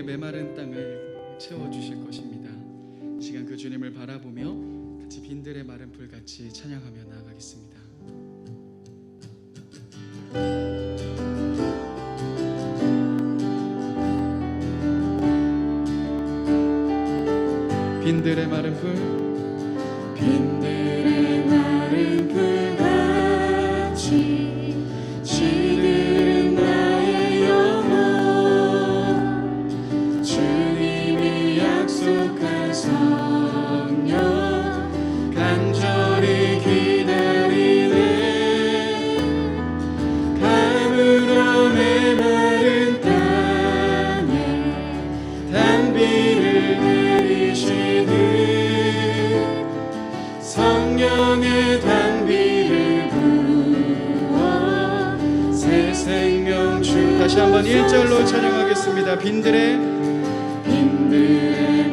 우리의 메마른 땅을 채워주실 것입니다. 이 시간 그 주님을 바라보며 같이 빈들의 마른 불같이 찬양하며 나아가겠습니다. 빈들의 마른 불, 빈들의 마른 불같이 시든 나의 영혼, 주님이 약속한 성령 간절히 기다리네. 가물어 메마른 땅에 단비를 내리시는 성령의 단비를 부어 새 생명 주. 다시 한번 1절로 찬양하겠습니다. 빈들의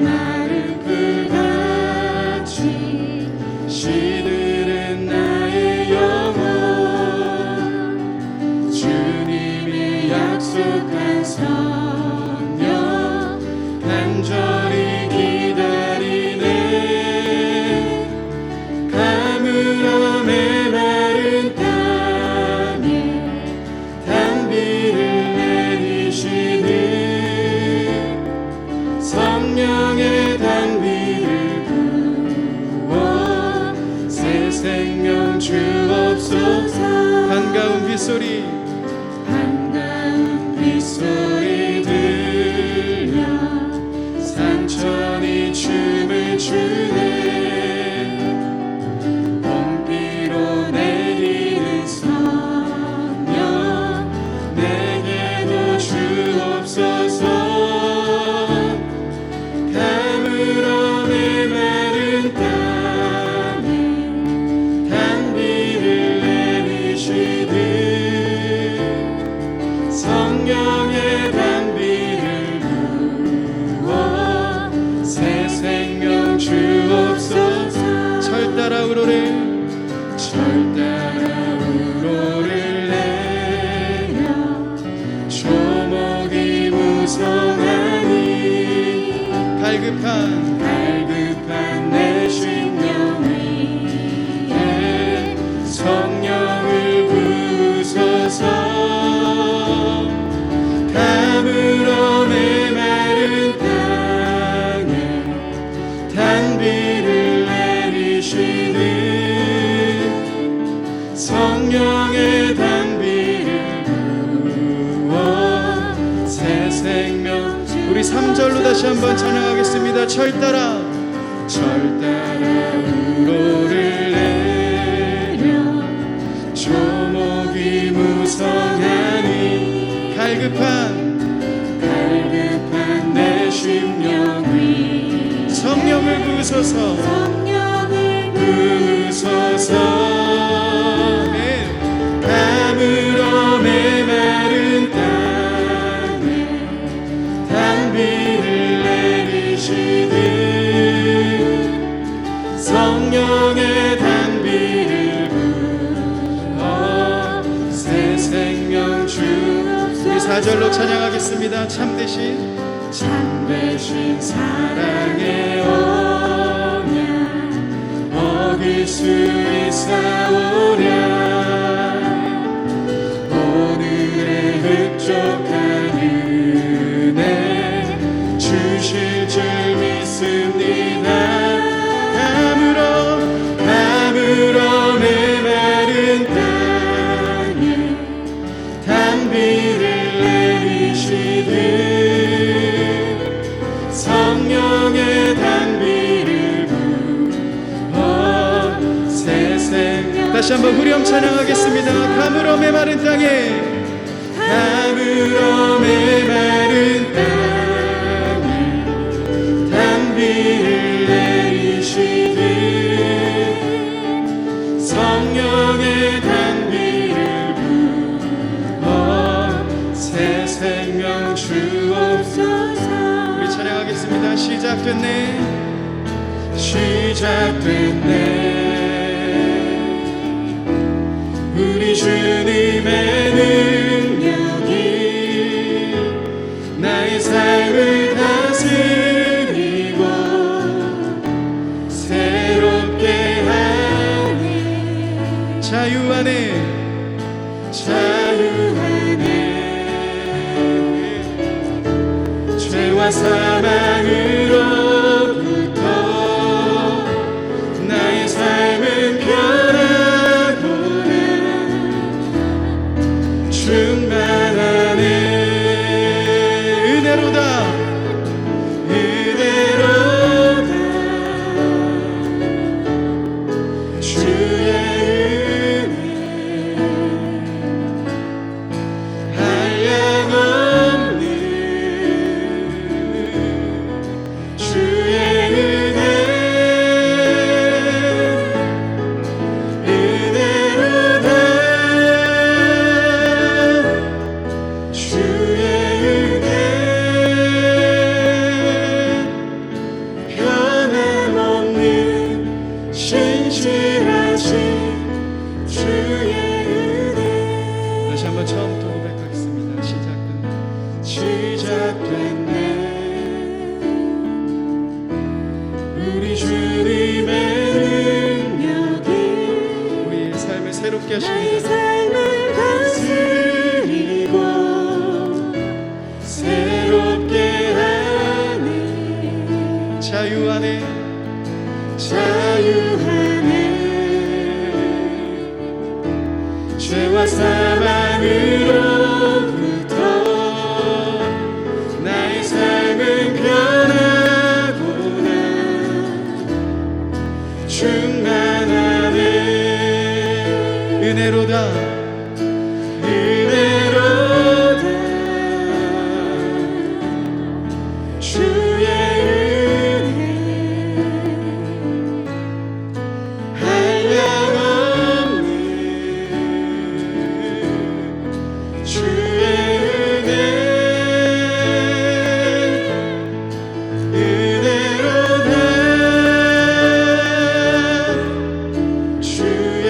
마른 불같이 시들은 나의 영혼, 주님이 약속한 성령 간절히 기다리네. 가물어 메마른 땅에 단비를 내리시는 성령의 단비를 부어 새 생명 주옵소서. 반가운 빗소리, 반가운 빗소리 들려 산천이 춤을 추네. 봄비로 내리는 성령 내게도 주옵소서. 가물어 메마른 땅에 단비를 내리시듯 성령의 단비를 부어 새 생명 주옵소서. 철 따라 우러래, 철 따라 우로를 내려 조목이 무성하니 갈급한 내 심령 위에 성령을 부으소서. 가물어 메마른 땅에 단비를 내리시는 성령의 단비를 부어 새 생명. 우리 3절로 다시 한번 찬양하겠습니다. 철 따라 우로를 내려 조목이 무성하니 갈급한 내 심령 위 성령을 부으소서. 성령을 부으소서. 가물어 메마른 땅에 단비를 내리시듯 성령의 단비를 부어 새 생명 주옵소서. 우리 4절로 찬양하겠습니다. 참되신 사랑의 언약 어길 수 있사오랴. 오늘의 흡족한 은혜 주실 줄 믿습니다. 가물어 메마른 땅에 단비를 내리시듯 성령의 단비를 부어 새 생명. 다시 한번 후렴 찬양하겠습니다. 가물어 메마른 땅에 메마른 땅에 단비를 내리시듯 성령의 단비를 부어 새 생명 주옵소서. 우리 찬양하겠습니다. 시작됐네. 우리 주님의 능력이 나의 삶을 죄와 사망으로부터 나의 삶은 변하고는 충만하네. 은혜로다 은혜로다 주의 은혜 한량없는 주의 은혜 은혜로다 주의 은혜 변함없는 신실하신 주의 은혜. 다시 한번 처음부터 고백하겠습니다. 시작됐네 우리 주님의 능력이 우리의 삶을 새롭게 나의 하십니다. 삶을 다스리고 새롭게 하네. 자유하네. 자유하네. 죄와 사망으로부터 나의 삶은 변하구나. 충만하네. 은혜로다 은혜로다 주의 은혜 한량없는 주의 은혜 은혜로다 주의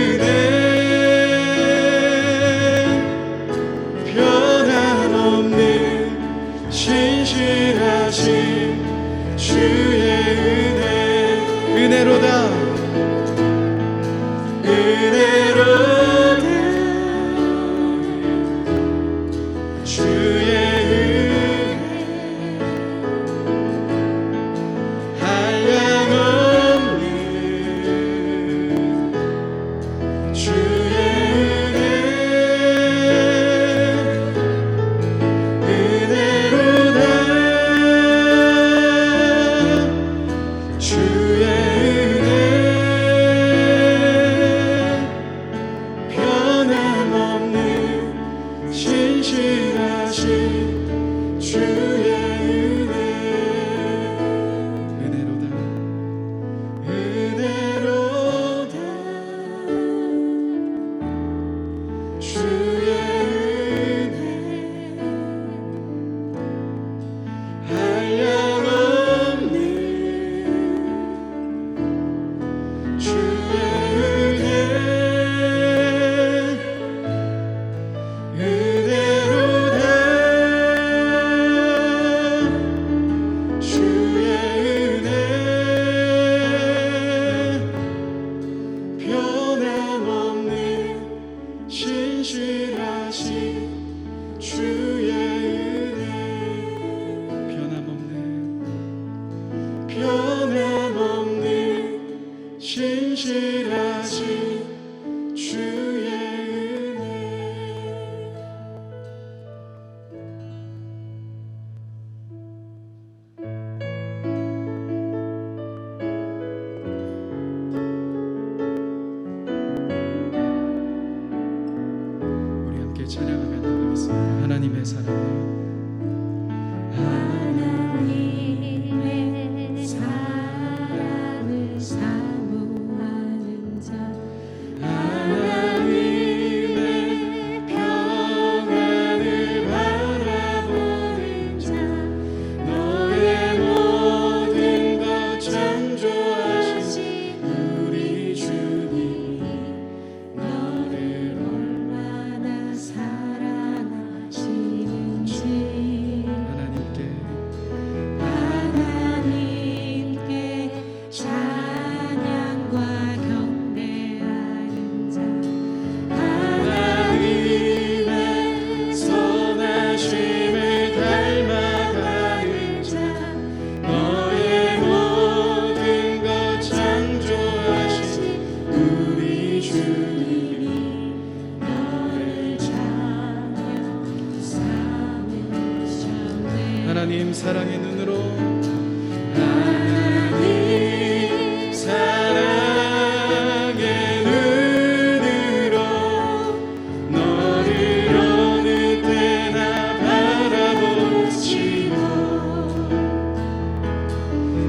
은혜 변함없는 신실하신 주의 은혜 은혜로다 은혜로다 주의 은혜 한량없는 주의 은혜 은혜로다 주의 은혜 변함없는 신실하신 주의 은혜 은혜로다 은혜로다 주의 은혜 한량없는 주의 은혜 은혜로다 주의 은혜 변함없는 신실하신 주의 은혜 변함없는 변함없는 신실하신 주의 은혜. 우리 함께 찬양하며 나가겠습니다. 하나님의 사랑을 하나님의 사랑을 사모하는 자 사랑의 눈으로 하나님 사랑의 눈으로 너를 어느 때나 바라보지요.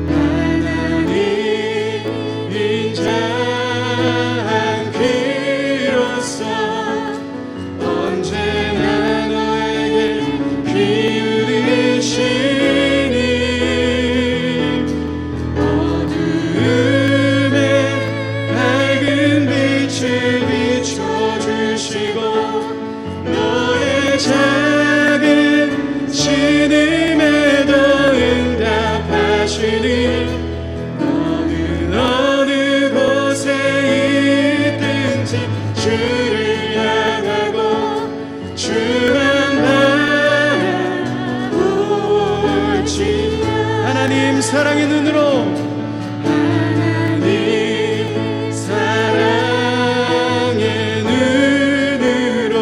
하나님 인자한 귀로서 언제나 너에게 귀 기울이시니 어두움에 밝은 빛을 비춰주시고 너의 작은 신음에도 응답하시니 너는 어느 곳에 있든지 주를 향하고 주만 바라볼지어다. 하나님 사랑의 눈으로 하나님 사랑의 눈으로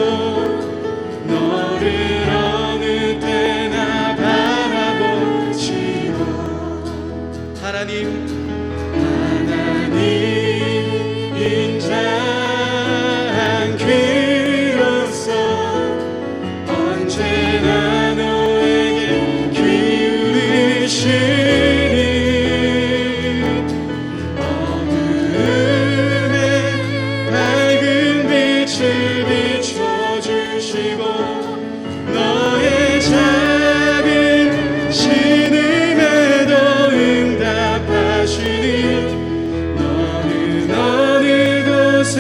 너를 어느 때나 바라보지요. 하나님 인자한 귀로서 언제나 너에게 귀 기울이시니 어두움에 밝은 빛을 비춰주시고 너의 작은 신음에도 응답하시니 너는 어느 곳에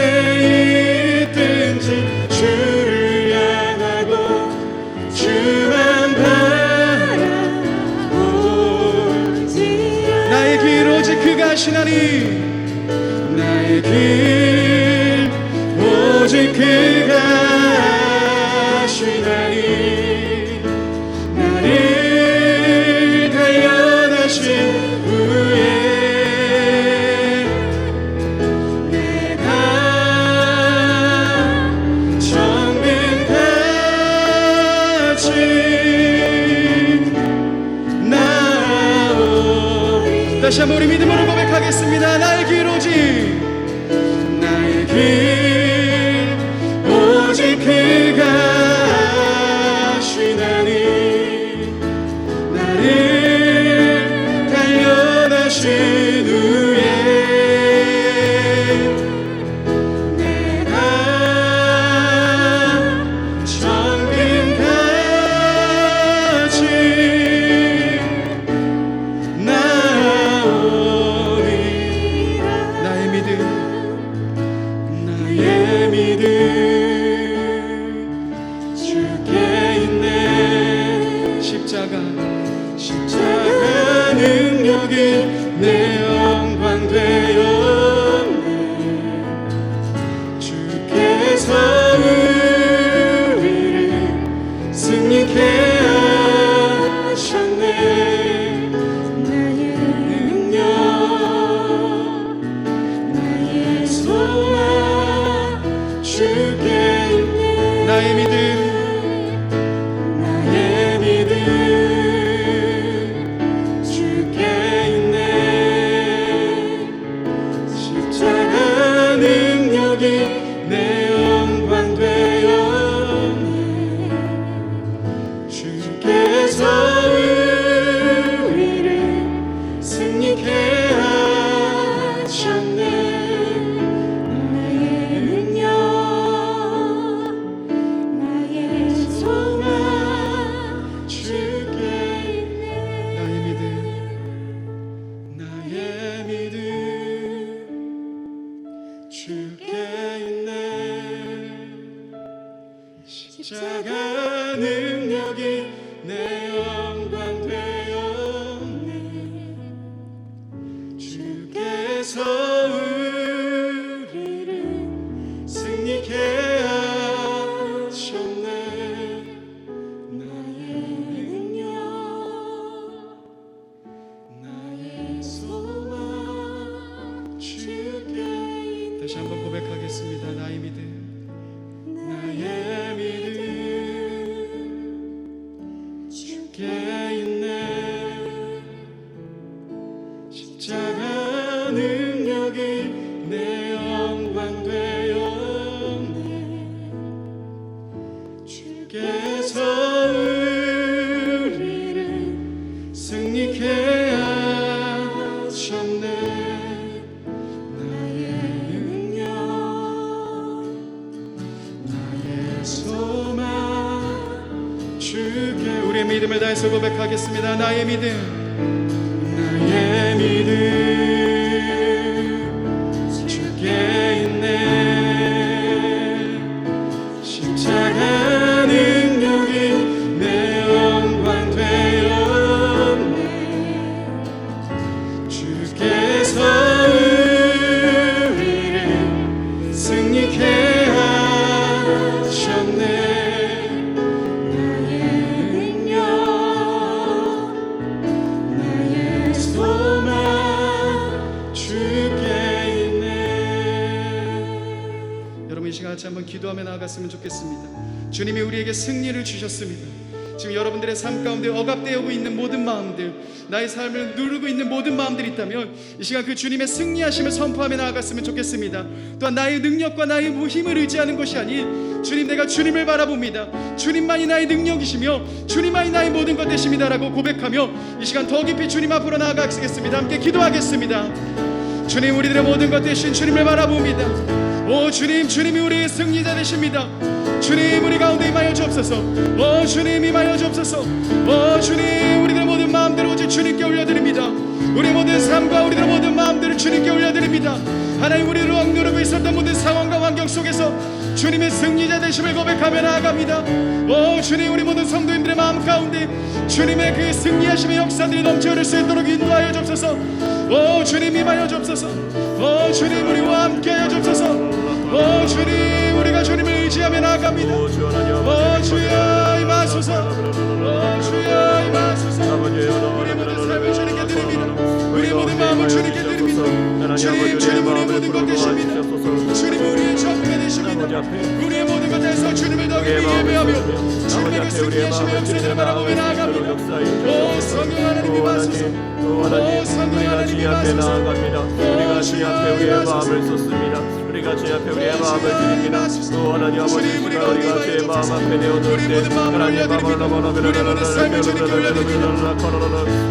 있든지 주를 향하고 주만 바라보지요. 나의 길 오직 그가 하시나니 나의 길 오직 그가 하시나니 나를 단련하신 후에 내가 정금같이 나오리. 다시 한번 우리 믿음으로 고백하겠습니다. 나의 길 오직 나의 길 오직 그가 하시나니 나를 단련하신 후에 내가 정금같이 나오리라. 나의 믿음 주께 있네. 십자가 능력이 내 영광 되었네. 주께서 우리를 승리케 하셨네. 나의 능력 나의 소망 주께 있네. 나의 믿음 주께 있네. 승리케 하셨네. 나의 능력 나의 소망 주께. 우리의 믿음을 다해서 고백하겠습니다. 나의 믿음 나의 믿음 주께 있네. 십자가 능력이 내 영광 되었네. 주께서 우리를 승리케 하셨네. 나의 능력 나의 소망 주께 있네. 여러분 이 시간 같이 한번 기도하며 나아갔으면 좋겠습니다. 주님이 우리에게 승리를 주셨습니다. 지금 여러분들의 삶 가운데 억압되어 있는 모든 마음들, 나의 삶을 누르고 있는 모든 마음들이 있다면 이 시간 그 주님의 승리하심을 선포하며 나아갔으면 좋겠습니다. 또한 나의 능력과 나의 힘을 의지하는 것이 아닌 주님, 내가 주님을 바라봅니다. 주님만이 나의 능력이시며 주님만이 나의 모든 것 되십니다라고 고백하며 이 시간 더 깊이 주님 앞으로 나아가겠습니다. 함께 기도하겠습니다. 주님, 우리들의 모든 것 되신 주님을 바라봅니다. 오 주님, 주님이 우리의 승리자 되십니다. 주님, 우리 가운데 임하여 주옵소서. 오 주님, 임하여 주옵소서. 오 주님, 우리들의 모든 마음들을 오직 주님께 올려드립니다. 우리의 모든 삶과 우리들의 모든 마음들을 주님께 올려드립니다. 하나님, 우리를 억누르고 있었던 모든 상황과 환경 속에서 주님의 승리자 되심을 고백하며 나아갑니다. 오 주님, 우리 모든 성도님들의 마음 가운데 주님의 그 승리하심의 역사들이 넘쳐 흐를 수 있도록 인도하여 주옵소서. 오 주님, 임하여 주옵소서. 오 주님, 우리와 함께하여 주옵소서. 오 주님, 우리가 주님을 의지하며 나아갑니다. 오 주여 임하소서. 오 주여 임하소서. 우리의 모든 삶을 주님께 드립니다. 우리의 모든 마음을 주님께 드립니다. 주님, 주님 우리의 모든 것 되십니다. 주님, 우리의 전부가 되십니다. 우리의 모든 것에서 주님을 더 깊이 예배하며 주님의 그 승리하심의 역사들을 바라보며 나아갑니다. 오 성령 하나님 임하소서. 오 성령 하나님 임하소서. 우리가 주님 앞에 우리의 마음을 쏟습니다. 우리가 주님 앞에 우리의 마음을 드립니다. 또 하나님 아버지, 우리가 주의 마음 앞에 내어놓을 때 하나님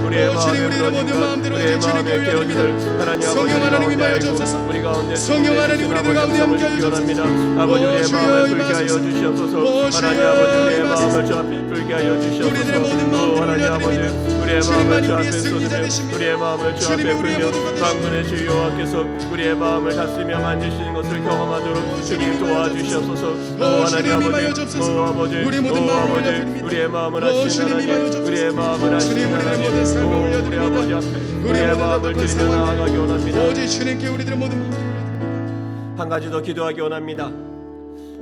우리의 마음을 깨어지들 하나님 아버지 우리 가운데 성령 하나님 우리들 가운데 함께하여 주옵소서. 아버지, 우리의 마음을 불게 하여 주시옵소서. 하나님 아버지, 우리의 마음을 저 앞에 불게 하여 주시옵소서. 하나님 아버지, 우리의 마음을 저 앞에 쏟으며 우리의 마음을 저 앞에 불며 만군의 주 여호와께서 우리의 마음을 다스리며 만지시는 것을 경험하도록 주님 도와주시옵소서. 하나님 아버지, 우리의 마음을 하시는 하나님, 우리의 마음을 하시는 하나님, 우리 아버지 앞에 우리의 마음을 드리며 나아가기 원합니다. 오직 주님께 우리들의 모든 마음을 한 가지 더 기도하기 원합니다.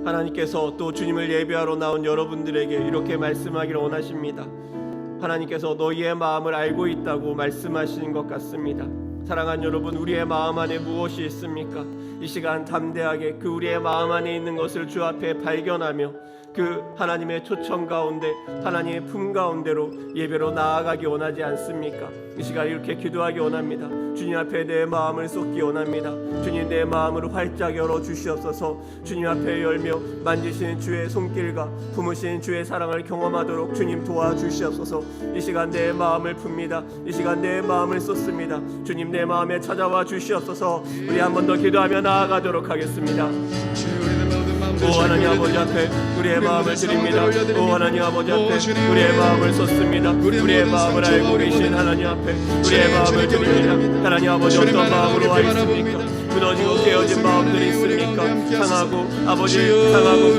하나님께서 또 주님을 예배하러 나온 여러분들에게 이렇게 말씀하기를 원하십니다. 하나님께서 너희의 마음을 알고 있다고 말씀하시는 것 같습니다. 사랑하는 여러분, 우리의 마음 안에 무엇이 있습니까? 이 시간 담대하게 그 우리의 마음 안에 있는 것을 주 앞에 발견하며 그 하나님의 초청 가운데, 하나님의 품 가운데로 예배로 나아가기 원하지 않습니까? 이 시간 이렇게 기도하기 원합니다. 주님 앞에 내 마음을 쏟기 원합니다. 주님, 내 마음을 활짝 열어 주시옵소서. 주님 앞에 열며 만지시는 주의 손길과 품으시는 주의 사랑을 경험하도록 주님 도와주시옵소서. 이 시간 내 마음을 풉니다. 이 시간 내 마음을 쏟습니다. 주님, 내 마음에 찾아와 주시옵소서. 우리 한 번 더 기도하며 나아가도록 하겠습니다. 오 하나님 아버지 앞에 우리의 마음을 드립니다. 오 하나님 아버지 앞에 우리의 마음을 쏟습니다. 우리의 마음을 알고 계신 하나님 앞에 우리의 마음을 드립니다. 하나님 아버지, 어떤 마음으로 와 있습니까? 무너지고 깨어진 마음들이 있습니까? 상하고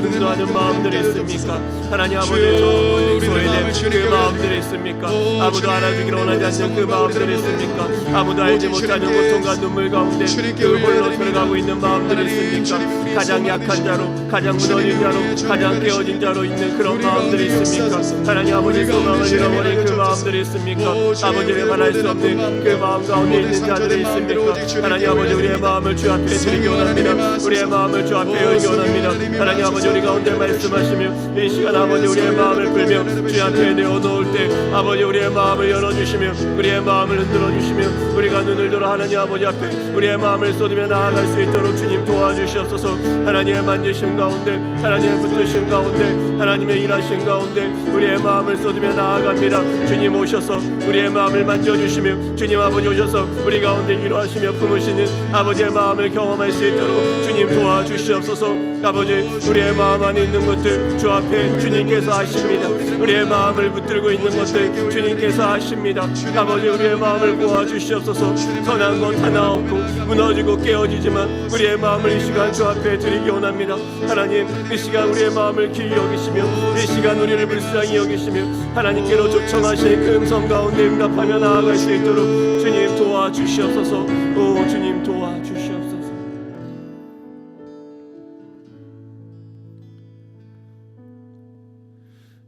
분노하는 마음들이 있습니까? 하나님 아버지, 소외된 그 마음들이 있습니까? 아무도 알아주기를 원하지 않는 그 마음들이 있습니까? 아무도 알지 못하는 고통과 눈물 가운데 그 홀로 들어가고 있는 마음들이 있습니까? 가장 약한 자로, 가장 무너진 자로, 가장 깨어진 자로 있는 그런 마음들이 있습니까? 하나님 아버지, 소망을 잃어버린 그 마음들이 있습니까? 아버지를 말할 수 없는 그 마음 가운데 있는 자들이 있습니까? 하나님 아버지, 우리의 마음을 마음을 주 앞에 드리기 원합니다. 우리의 마음을 주 앞에 열기 원합니다. 하나님 아버지, 우리 가운데 말씀하시며 이 시간 아버지 우리의 마음을 풀며 주 앞에 내어놓을 때 아버지 우리의 마음을 열어주시며 우리의 마음을 흔들어주시며 우리가 눈을 들어 하나님 아버지 앞에 우리의 마음을 쏟으며 나아갈 수 있도록 주님 도와주시옵소서. 하나님의 만지심 가운데, 하나님의 붙드심 가운데, 하나님의 일하심 가운데 우리의 마음을 쏟으며 나아갑니다. 주님 오셔서 우리의 마음을 만져주시며 주님 아버지 오셔서 우리 가운데 일하시며 품으시는 아버지의 마음을 경험할 수 있도록 주님 도와주시옵소서. 아버지 우리의 마음 안에 있는 것들 주 앞에 주님께서 하십니다. 우리의 마음을 붙들고 있는 것들 주님께서 하십니다. 아버지 우리의 마음을 모아주시옵소서. 선한 것 하나 없고 무너지고 깨어지지만 우리의 마음을 이 시간 주 앞에 드리기 원합니다. 하나님 이 시간 우리의 마음을 귀히 여기시며 이 시간 우리를 불쌍히 여기시며 하나님께로 초청하신 그 음성 가운데 응답하며 나아갈 수 있도록 주님 도와주시옵소서. 오 주님 도와주시옵소서.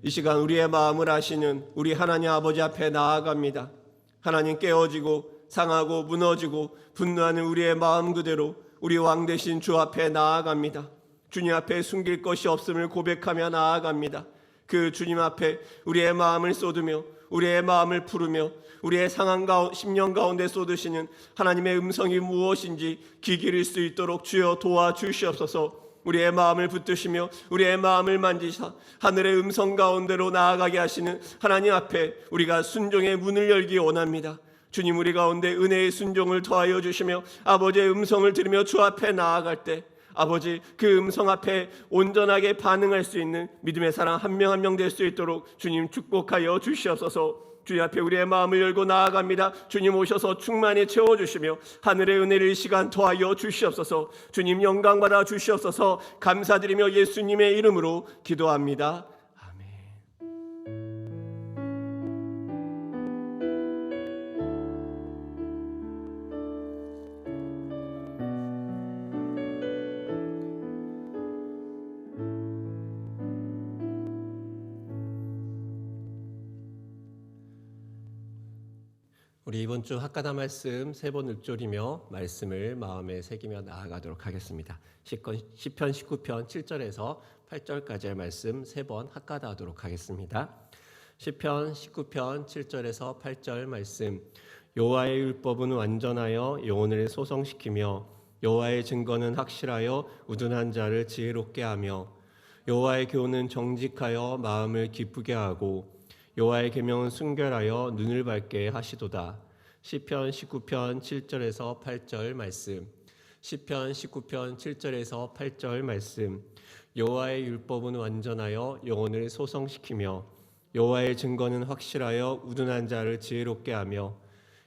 이 시간 우리의 마음을 아시는 우리 하나님 아버지 앞에 나아갑니다. 하나님 깨어지고 상하고 무너지고 분노하는 우리의 마음 그대로 우리 왕 되신 주 앞에 나아갑니다. 주님 앞에 숨길 것이 없음을 고백하며 나아갑니다. 그 주님 앞에 우리의 마음을 쏟으며 우리의 마음을 풀으며 우리의 상한 심령 가운데 쏟으시는 하나님의 음성이 무엇인지 귀 기를 수 있도록 주여 도와주시옵소서. 우리의 마음을 붙드시며 우리의 마음을 만지사 하늘의 음성 가운데로 나아가게 하시는 하나님 앞에 우리가 순종의 문을 열기 원합니다. 주님 우리 가운데 은혜의 순종을 더하여 주시며 아버지의 음성을 들으며 주 앞에 나아갈 때 아버지 그 음성 앞에 온전하게 반응할 수 있는 믿음의 사랑 한 명 한 명 될 수 있도록 주님 축복하여 주시옵소서. 주님 앞에 우리의 마음을 열고 나아갑니다. 주님 오셔서 충만히 채워주시며 하늘의 은혜를 이 시간 더하여 주시옵소서. 주님 영광 받아 주시옵소서. 감사드리며 예수님의 이름으로 기도합니다. 우리 이번 주 학가다 말씀 3번 읊조리며 말씀을 마음에 새기며 나아가도록 하겠습니다. 시편 19편 7절에서 8절까지의 말씀 3번 학가다 하도록 하겠습니다. 시편 19편 7절에서 8절 말씀. 여호와의 율법은 완전하여 영혼을 소성시키며 여호와의 증거는 확실하여 우둔한 자를 지혜롭게 하며 여호와의 교훈은 정직하여 마음을 기쁘게 하고 여호와의 계명은 순결하여 눈을 밝게 하시도다. 시편 19편 7절에서 8절 말씀. 시편 19편 7절에서 8절 말씀. 여호와의 율법은 완전하여 영혼을 소성시키며 여호와의 증거는 확실하여 우둔한 자를 지혜롭게 하며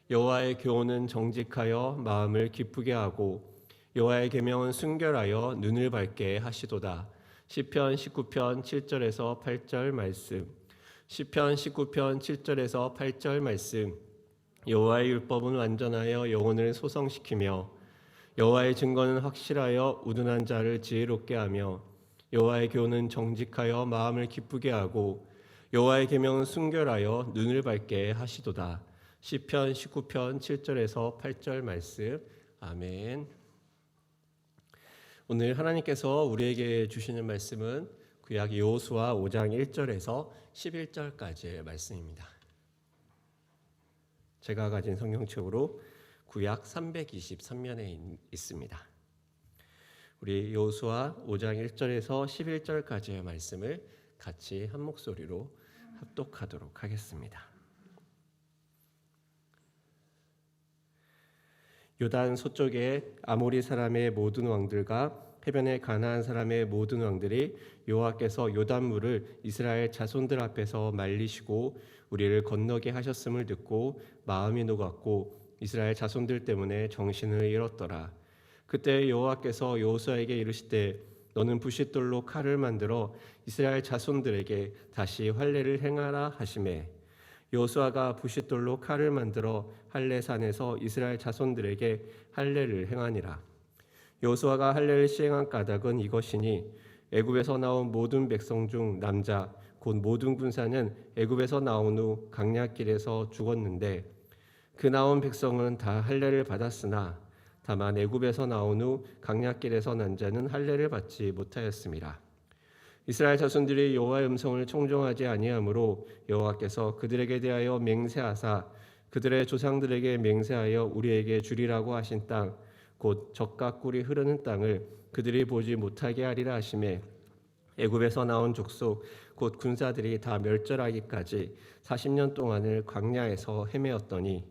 여호와의 교훈은 정직하여 마음을 기쁘게 하고 여호와의 계명은 순결하여 눈을 밝게 하시도다. 시편 19편 7절에서 8절 말씀. 시편 19편 7절에서 8절 말씀. 여호와의 율법은 완전하여 영혼을 소성시키며 여호와의 증거는 확실하여 우둔한 자를 지혜롭게 하며 여호와의 교훈은 정직하여 마음을 기쁘게 하고 여호와의 계명은 순결하여 눈을 밝게 하시도다. 시편 19편 7절에서 8절 말씀. 아멘. 오늘 하나님께서 우리에게 주시는 말씀은 구약 여호수아 5장 1절에서 11절까지의 말씀입니다. 제가 가진 성경책으로 구약 323면에 있습니다. 우리 여호수아 5장 1절에서 11절까지의 말씀을 같이 한 목소리로 합독하도록 하겠습니다. 요단 서쪽에 아모리 사람의 모든 왕들과 해변의 가나안 사람의 모든 왕들이 여호와께서 요단물을 이스라엘 자손들 앞에서 말리시고 우리를 건너게 하셨음을 듣고 마음이 녹았고 이스라엘 자손들 때문에 정신을 잃었더라. 그때 여호와께서 여호수아에게 이르시되 너는 부싯돌로 칼을 만들어 이스라엘 자손들에게 다시 활례를 행하라 하시매 여호수아가 부싯돌로 칼을 만들어 할례산에서 이스라엘 자손들에게 할례를 행하니라. 여호수아가 할례를 시행한 까닭은 이것이니 애굽에서 나온 모든 백성 중 남자 곧 모든 군사는 애굽에서 나온 후 강약길에서 죽었는데 그 나온 백성은 다 할례를 받았으나 다만 애굽에서 나온 후 강약길에서 난 자는 할례를 받지 못하였습니다. 이스라엘 자손들이 여호와의 음성을 청종하지 아니하므로 여호와께서 그들에게 대하여 맹세하사 그들의 조상들에게 맹세하여 우리에게 주리라고 하신 땅 곧 젖과 꿀이 흐르는 땅을 그들이 보지 못하게 하리라 하시매 애굽에서 나온 족속 곧 군사들이 다 멸절하기까지 40년 동안을 광야에서 헤매었더니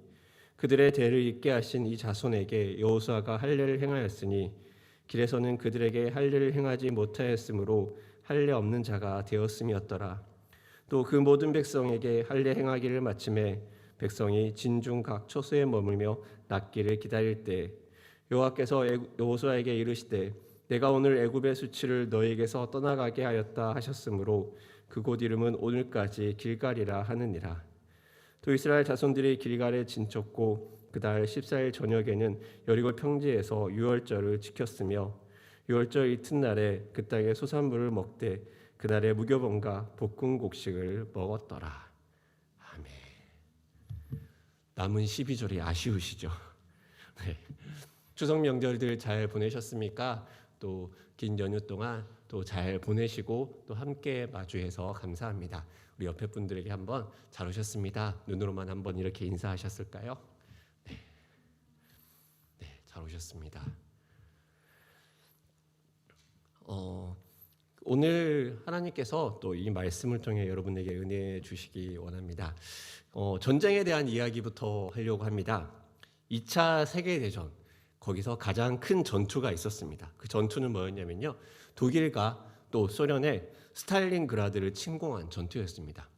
그들의 대를 잇게 하신 이 자손에게 여호수아가 할례를 행하였으니 길에서는 그들에게 할례를 행하지 못하였으므로 할례 없는 자가 되었음이었더라. 또 그 모든 백성에게 할례 행하기를 마침에 백성이 진중 각 처소에 머물며 낫기를 기다릴 때 여호와께서 여호수아에게 이르시되 내가 오늘 애굽의 수치를 너에게서 떠나가게 하였다 하셨으므로 그곳 이름은 오늘까지 길갈이라 하느니라. 또 이스라엘 자손들이 길갈에 진쳤고 그달 14일 저녁에는 여리고 평지에서 유월절을 지켰으며 유월절 이튿날에 그 땅의 소산물을 먹되 그날에 무교병과 볶은 곡식을 먹었더라. 아멘. 남은 12절이 아쉬우시죠? 네. 추석 명절들 잘 보내셨습니까? 또 긴 연휴 동안 또 잘 보내시고 또 함께 마주해서 감사합니다. 우리 옆에 분들에게 한번 잘 오셨습니다. 눈으로만 한번 이렇게 인사하셨을까요? 네, 잘 오셨습니다. 오늘 하나님께서 또 이 말씀을 통해 여러분에게 은혜 주시기 원합니다. 전쟁에 대한 이야기부터 하려고 합니다. 2차 세계대전 거기서 가장 큰 전투가 있었습니다. 그 전투는 뭐였냐면요, 독일과 또 소련의 스탈린그라드를 침공한 전투였습니다.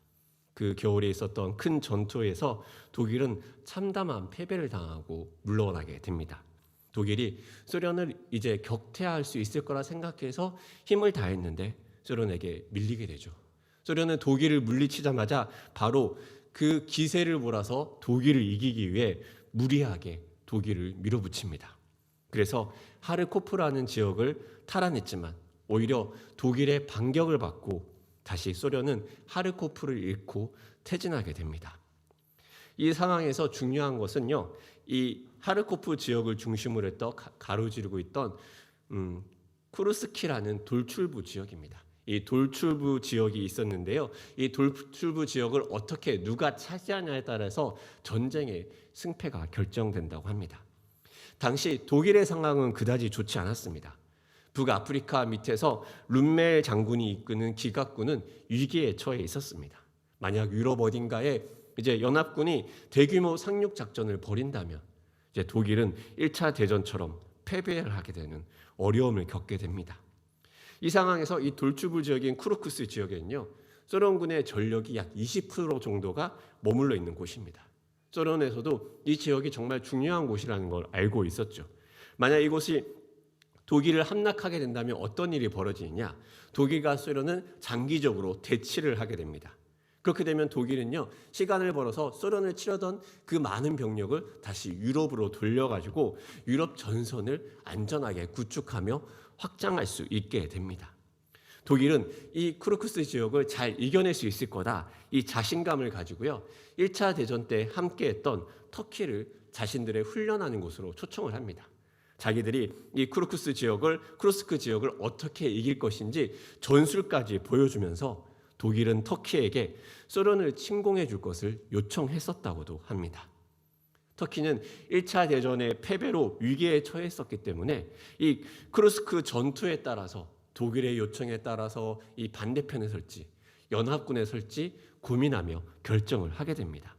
그 겨울에 있었던 큰 전투에서 독일은 참담한 패배를 당하고 물러나게 됩니다. 독일이 소련을 이제 격퇴할 수 있을 거라 생각해서 힘을 다했는데 소련에게 밀리게 되죠. 소련은 독일을 물리치자마자 바로 그 기세를 몰아서 독일을 이기기 위해 무리하게 독일을 밀어붙입니다. 그래서 하르코프라는 지역을 탈환했지만 오히려 독일의 반격을 받고 다시 소련은 하르코프를 잃고 퇴진하게 됩니다. 이 상황에서 중요한 것은요, 이 하르코프 지역을 중심으로 해서 가로지르고 있던 쿠르스키라는 돌출부 지역입니다. 이 돌출부 지역이 있었는데요, 이 돌출부 지역을 어떻게 누가 차지하냐에 따라서 전쟁의 승패가 결정된다고 합니다. 당시 독일의 상황은 그다지 좋지 않았습니다. 북아프리카 밑에서 룸멜 장군이 이끄는 기갑군은 위기에 처해 있었습니다. 만약 유럽 어딘가에 이제 연합군이 대규모 상륙 작전을 벌인다면 이제 독일은 1차 대전처럼 패배를 하게 되는 어려움을 겪게 됩니다. 이 상황에서 이 돌출부 지역인 쿠르쿠스 지역에는요, 소련군의 전력이 약 20% 정도가 머물러 있는 곳입니다. 소련에서도 이 지역이 정말 중요한 곳이라는 걸 알고 있었죠. 만약 이곳이 독일을 함락하게 된다면 어떤 일이 벌어지느냐? 독일과 소련은 장기적으로 대치를 하게 됩니다. 그렇게 되면 독일은요, 시간을 벌어서 소련을 치려던 그 많은 병력을 다시 유럽으로 돌려가지고 유럽 전선을 안전하게 구축하며 확장할 수 있게 됩니다. 독일은 이 쿠르쿠스 지역을 잘 이겨낼 수 있을 거다, 이 자신감을 가지고요, 1차 대전 때 함께했던 터키를 자신들의 훈련하는 곳으로 초청을 합니다. 자기들이 이 쿠르스크 지역을 어떻게 이길 것인지 전술까지 보여주면서 독일은 터키에게 소련을 침공해 줄 것을 요청했었다고도 합니다. 터키는 1차 대전의 패배로 위기에 처했었기 때문에 이 쿠르스크 전투에 따라서 독일의 요청에 따라서 이 반대편에 설지 연합군에 설지 고민하며 결정을 하게 됩니다.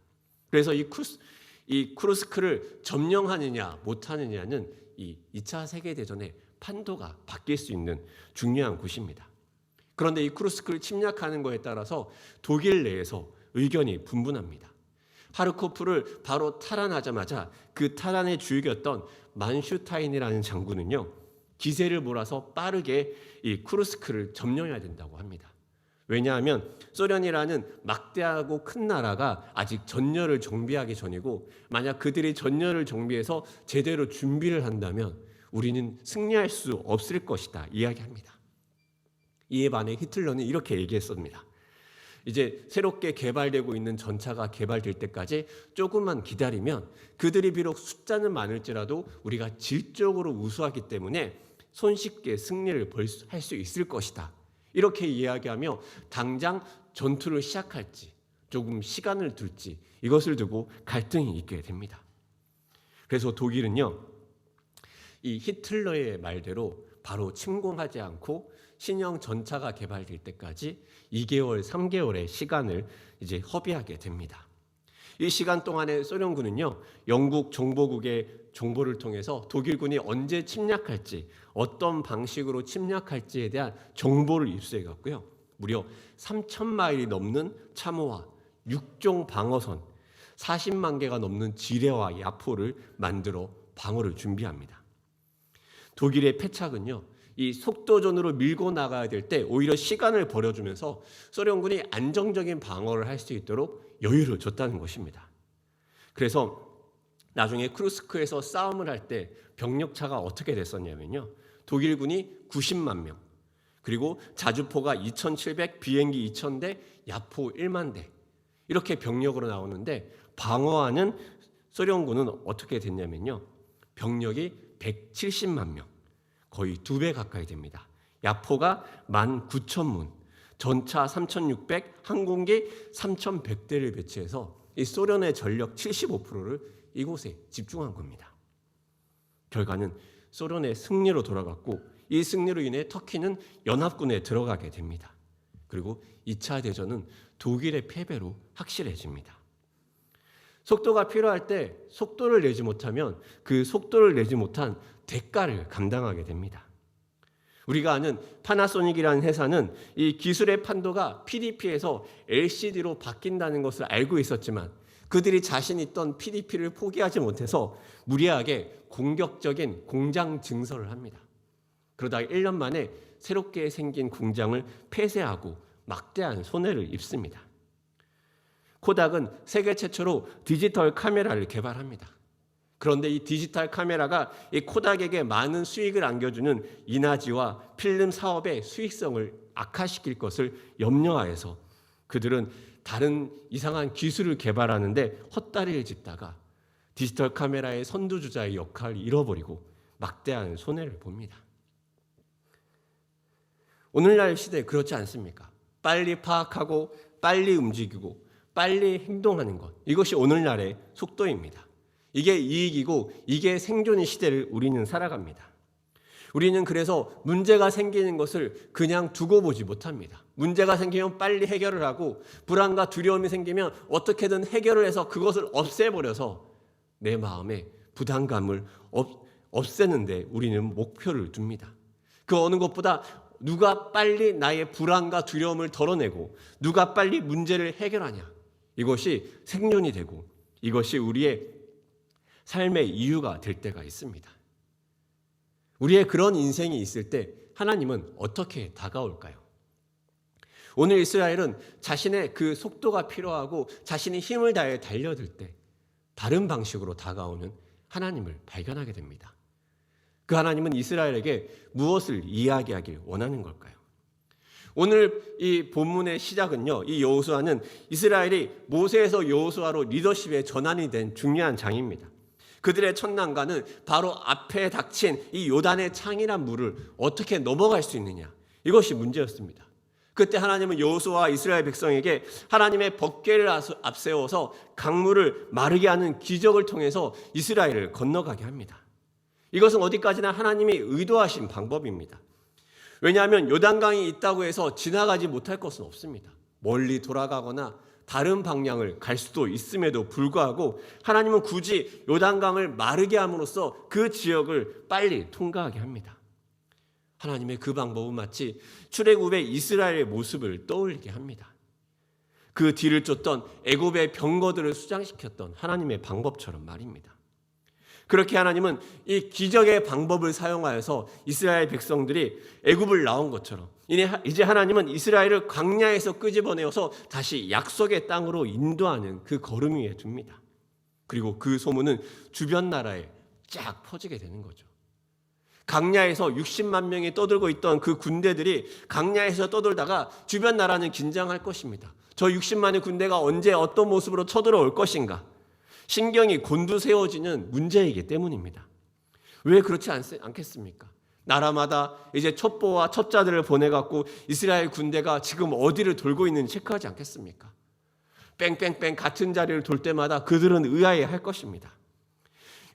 그래서 이 쿠르스크를 점령하느냐 못하느냐는 이 2차 세계대전의 판도가 바뀔 수 있는 중요한 곳입니다. 그런데 이 쿠르스크를 침략하는 것에 따라서 독일 내에서 의견이 분분합니다. 하르코프를 바로 탈환하자마자 그 탈환의 주역이었던 만슈타인이라는 장군은요, 기세를 몰아서 빠르게 이 쿠르스크를 점령해야 된다고 합니다. 왜냐하면 소련이라는 막대하고 큰 나라가 아직 전열을 정비하기 전이고, 만약 그들이 전열을 정비해서 제대로 준비를 한다면 우리는 승리할 수 없을 것이다 이야기합니다. 이에 반해 히틀러는 이렇게 얘기했습니다. 이제 새롭게 개발되고 있는 전차가 개발될 때까지 조금만 기다리면 그들이 비록 숫자는 많을지라도 우리가 질적으로 우수하기 때문에 손쉽게 승리를 할 수 있을 것이다. 이렇게 이야기하며 당장 전투를 시작할지 조금 시간을 둘지 이것을 두고 갈등이 있게 됩니다. 그래서 독일은요, 이 히틀러의 말대로 바로 침공하지 않고 신형 전차가 개발될 때까지 2개월, 3개월의 시간을 이제 허비하게 됩니다. 이 시간 동안에 소련군은요, 영국 정보국의 정보를 통해서 독일군이 언제 침략할지, 어떤 방식으로 침략할지에 대한 정보를 입수해 갔고요. 무려 3,000마일이 넘는 참호와 6종 방어선, 40만 개가 넘는 지뢰와 야포를 만들어 방어를 준비합니다. 독일의 패착은요, 이 속도전으로 밀고 나가야 될 때 오히려 시간을 벌어주면서 소련군이 안정적인 방어를 할 수 있도록 여유를 줬다는 것입니다. 그래서 나중에 크루스크에서 싸움을 할 때 병력차가 어떻게 됐었냐면요, 독일군이 90만 명, 그리고 자주포가 2,700, 비행기 2,000대, 야포 1만 대 이렇게 병력으로 나오는데 방어하는 소련군은 어떻게 됐냐면요, 병력이 170만 명, 거의 2배 가까이 됩니다. 야포가 19,000문, 전차 3,600, 항공기 3,100대를 배치해서 이 소련의 전력 75%를 이곳에 집중한 겁니다. 결과는 소련의 승리로 돌아갔고 이 승리로 인해 터키는 연합군에 들어가게 됩니다. 그리고 2차 대전은 독일의 패배로 확실해집니다. 속도가 필요할 때 속도를 내지 못하면 그 속도를 내지 못한 대가를 감당하게 됩니다. 우리가 아는 파나소닉이라는 회사는 이 기술의 판도가 PDP에서 LCD로 바뀐다는 것을 알고 있었지만 그들이 자신 있던 PDP를 포기하지 못해서 무리하게 공격적인 공장 증설을 합니다. 그러다가 1년 만에 새롭게 생긴 공장을 폐쇄하고 막대한 손해를 입습니다. 코닥은 세계 최초로 디지털 카메라를 개발합니다. 그런데 이 디지털 카메라가 이 코닥에게 많은 수익을 안겨주는 인화지와 필름 사업의 수익성을 악화시킬 것을 염려하여서 그들은 다른 이상한 기술을 개발하는데 헛다리를 짚다가 디지털 카메라의 선두주자의 역할을 잃어버리고 막대한 손해를 봅니다. 오늘날 시대에 그렇지 않습니까? 빨리 파악하고 빨리 움직이고 빨리 행동하는 것, 이것이 오늘날의 속도입니다. 이게 이익이고 이게 생존의 시대를 우리는 살아갑니다. 우리는 그래서 문제가 생기는 것을 그냥 두고 보지 못합니다. 문제가 생기면 빨리 해결을 하고 불안과 두려움이 생기면 어떻게든 해결을 해서 그것을 없애버려서 내 마음의 부담감을 없애는 데 우리는 목표를 둡니다. 그 어느 것보다 누가 빨리 나의 불안과 두려움을 덜어내고 누가 빨리 문제를 해결하냐, 이것이 생존이 되고 이것이 우리의 삶의 이유가 될 때가 있습니다. 우리의 그런 인생이 있을 때 하나님은 어떻게 다가올까요? 오늘 이스라엘은 자신의 그 속도가 필요하고 자신이 힘을 다해 달려들 때 다른 방식으로 다가오는 하나님을 발견하게 됩니다. 그 하나님은 이스라엘에게 무엇을 이야기하길 원하는 걸까요? 오늘 이 본문의 시작은요, 이 여호수아는 이스라엘이 모세에서 여호수아로 리더십의 전환이 된 중요한 장입니다. 그들의 첫 난관은 바로 앞에 닥친 이 요단의 창이란 물을 어떻게 넘어갈 수 있느냐, 이것이 문제였습니다. 그때 하나님은 여호수아와 이스라엘 백성에게 하나님의 법궤를 앞세워서 강물을 마르게 하는 기적을 통해서 이스라엘을 건너가게 합니다. 이것은 어디까지나 하나님이 의도하신 방법입니다. 왜냐하면 요단강이 있다고 해서 지나가지 못할 것은 없습니다. 멀리 돌아가거나 다른 방향을 갈 수도 있음에도 불구하고 하나님은 굳이 요단강을 마르게 함으로써 그 지역을 빨리 통과하게 합니다. 하나님의 그 방법은 마치 출애굽의 이스라엘의 모습을 떠올리게 합니다. 그 뒤를 쫓던 애굽의 병거들을 수장시켰던 하나님의 방법처럼 말입니다. 그렇게 하나님은 이 기적의 방법을 사용하여서 이스라엘 백성들이 애굽을 나온 것처럼 이제 하나님은 이스라엘을 광야에서 끄집어내어서 다시 약속의 땅으로 인도하는 그 걸음 위에 둡니다. 그리고 그 소문은 주변 나라에 쫙 퍼지게 되는 거죠. 강야에서 60만 명이 떠들고 있던 그 군대들이 강야에서 떠돌다가 주변 나라는 긴장할 것입니다. 저 60만의 군대가 언제 어떤 모습으로 쳐들어올 것인가? 신경이 곤두세워지는 문제이기 때문입니다. 왜 그렇지 않겠습니까? 나라마다 이제 첩보와 첩자들을 보내갖고 이스라엘 군대가 지금 어디를 돌고 있는지 체크하지 않겠습니까? 뺑뺑뺑 같은 자리를 돌 때마다 그들은 의아해할 것입니다.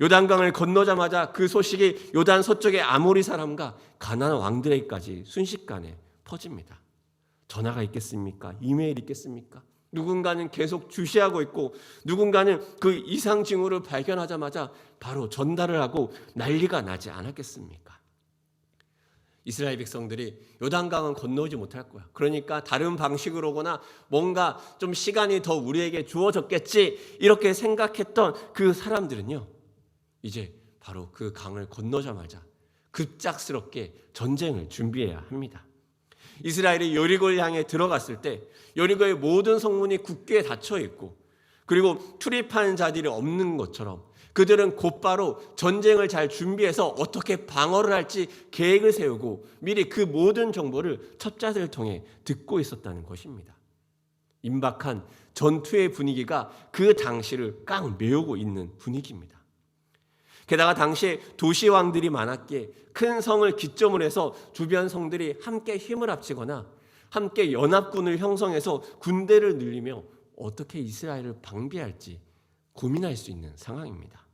요단강을 건너자마자 그 소식이 요단 서쪽의 아모리 사람과 가나안 왕들에게까지 순식간에 퍼집니다. 전화가 있겠습니까? 이메일 있겠습니까? 누군가는 계속 주시하고 있고 누군가는 그 이상 징후를 발견하자마자 바로 전달을 하고 난리가 나지 않았겠습니까? 이스라엘 백성들이 요단강은 건너오지 못할 거야. 그러니까 다른 방식으로거나 뭔가 좀 시간이 더 우리에게 주어졌겠지 이렇게 생각했던 그 사람들은요, 이제 바로 그 강을 건너자마자 급작스럽게 전쟁을 준비해야 합니다. 이스라엘이 여리고를 향해 들어갔을 때 여리고의 모든 성문이 굳게 닫혀 있고 그리고 출입하는 자들이 없는 것처럼 그들은 곧바로 전쟁을 잘 준비해서 어떻게 방어를 할지 계획을 세우고 미리 그 모든 정보를 첩자들을 통해 듣고 있었다는 것입니다. 임박한 전투의 분위기가 그 당시를 깡 메우고 있는 분위기입니다. 게다가 당시에 도시왕들이 많았기에 큰 성을 기점으로 해서 주변 성들이 함께 힘을 합치거나 함께 연합군을 형성해서 군대를 늘리며 어떻게 이스라엘을 방비할지 고민할 수 있는 상황입니다.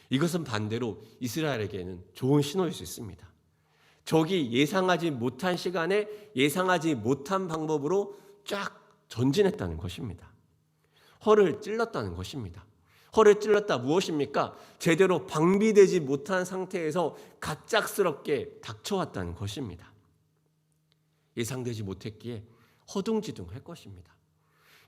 이것은 반대로 이스라엘에게는 좋은 신호일 수 있습니다. 적이 예상하지 못한 시간에 예상하지 못한 방법으로 쫙 전진했다는 것입니다. 허를 찔렀다는 것입니다. 허를 찔렀다 무엇입니까? 제대로 방비되지 못한 상태에서 갑작스럽게 닥쳐왔다는 것입니다. 예상되지 못했기에 허둥지둥할 것입니다.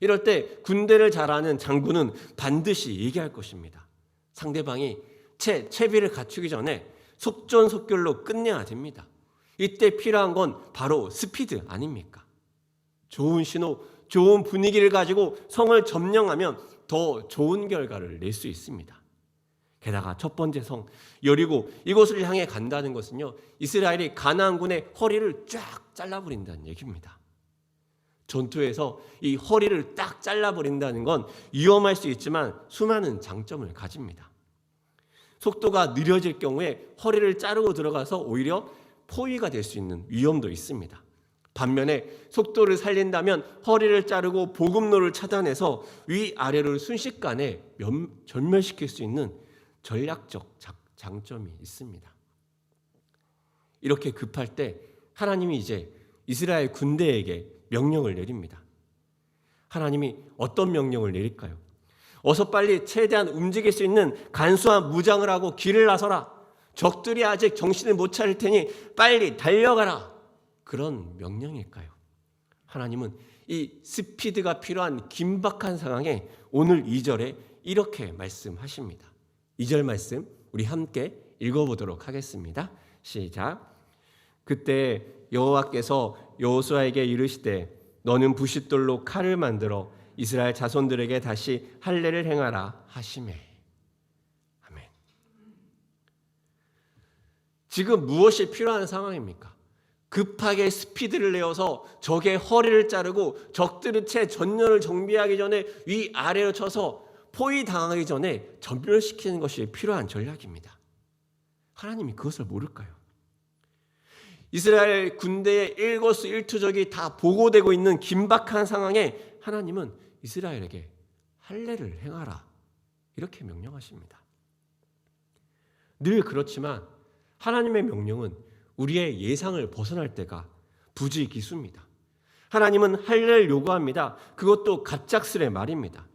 이럴 때 군대를 잘 아는 장군은 반드시 얘기할 것입니다. 상대방이 채비를 갖추기 전에 속전속결로 끝내야 됩니다. 이때 필요한 건 바로 스피드 아닙니까? 좋은 신호, 좋은 분위기를 가지고 성을 점령하면 더 좋은 결과를 낼 수 있습니다. 게다가 첫 번째 성 여리고 이곳을 향해 간다는 것은요, 이스라엘이 가나안군의 허리를 쫙 잘라버린다는 얘기입니다. 전투에서 이 허리를 딱 잘라버린다는 건 위험할 수 있지만 수많은 장점을 가집니다. 속도가 느려질 경우에 허리를 자르고 들어가서 오히려 포위가 될 수 있는 위험도 있습니다. 반면에 속도를 살린다면 허리를 자르고 보급로를 차단해서 위아래를 순식간에 절멸시킬 수 있는 전략적 장점이 있습니다. 이렇게 급할 때 하나님이 이제 이스라엘 군대에게 명령을 내립니다. 하나님이 어떤 명령을 내릴까요? 어서 빨리 최대한 움직일 수 있는 간소한 무장을 하고 길을 나서라. 적들이 아직 정신을 못 차릴 테니 빨리 달려가라. 그런 명령일까요? 하나님은 이 스피드가 필요한 긴박한 상황에 오늘 2절에 이렇게 말씀하십니다. 2절 말씀 우리 함께 읽어보도록 하겠습니다. 시작. 그때 여호와께서 여호수아에게 이르시되 너는 부싯돌로 칼을 만들어 이스라엘 자손들에게 다시 할례를 행하라 하시매. 아멘. 지금 무엇이 필요한 상황입니까? 급하게 스피드를 내어서 적의 허리를 자르고 적들의 채 전열을 정비하기 전에 위아래로 쳐서 포위당하기 전에 전멸시키는 것이 필요한 전략입니다. 하나님이 그것을 모를까요? 이스라엘 군대의 일거수일투족이 다 보고되고 있는 긴박한 상황에 하나님은 이스라엘에게 할례를 행하라 이렇게 명령하십니다. 늘 그렇지만 하나님의 명령은 우리의 예상을 벗어날 때가 부지기수입니다. 하나님은 할례를 요구합니다. 그것도 갑작스레 말입니다.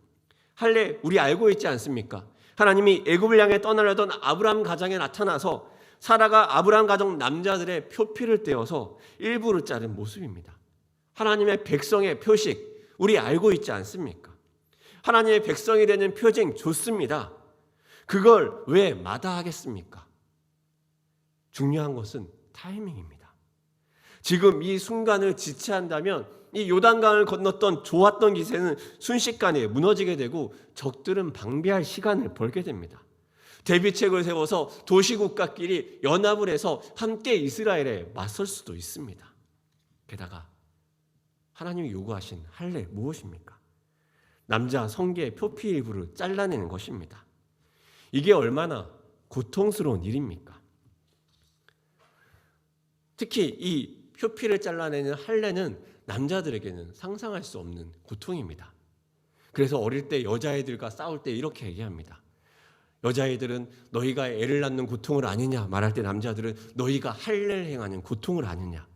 할례 우리 알고 있지 않습니까? 하나님이 애굽을 향해 떠나려던 아브라함 가정에 나타나서 사라가 아브라함 가정 남자들의 표피를 떼어서 일부를 자른 모습입니다. 하나님의 백성의 표식 우리 알고 있지 않습니까? 하나님의 백성이 되는 표징 좋습니다. 그걸 왜 마다하겠습니까? 중요한 것은 타이밍입니다. 지금 이 순간을 지체한다면 이 요단강을 건넜던 좋았던 기세는 순식간에 무너지게 되고 적들은 방비할 시간을 벌게 됩니다. 대비책을 세워서 도시국가끼리 연합을 해서 함께 이스라엘에 맞설 수도 있습니다. 게다가 하나님이 요구하신 할례 무엇입니까? 남자 성계의 표피 일부를 잘라내는 것입니다. 이게 얼마나 고통스러운 일입니까? 특히 이 표피를 잘라내는 할례는 남자들에게는 상상할 수 없는 고통입니다. 그래서 어릴 때 여자애들과 싸울 때 이렇게 얘기합니다. 여자애들은 너희가 애를 낳는 고통을 아느냐 말할 때 남자들은 너희가 할례를 행하는 고통을 아느냐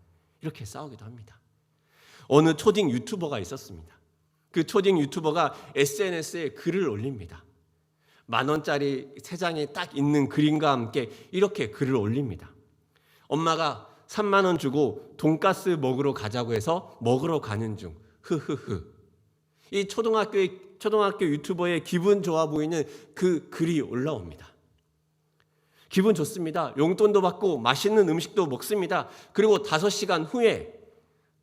이렇게 싸우기도 합니다. 어느 초딩 유튜버가 있었습니다. 그 초딩 유튜버가 SNS에 글을 올립니다. 10,000원짜리 3장에 딱 있는 그림과 함께 이렇게 글을 올립니다. 엄마가 3만 원 주고 돈가스 먹으러 가자고 해서 먹으러 가는 중 흐흐흐. 이 초등학교 유튜버의 기분 좋아 보이는 그 글이 올라옵니다. 기분 좋습니다. 용돈도 받고 맛있는 음식도 먹습니다. 그리고 5시간 후에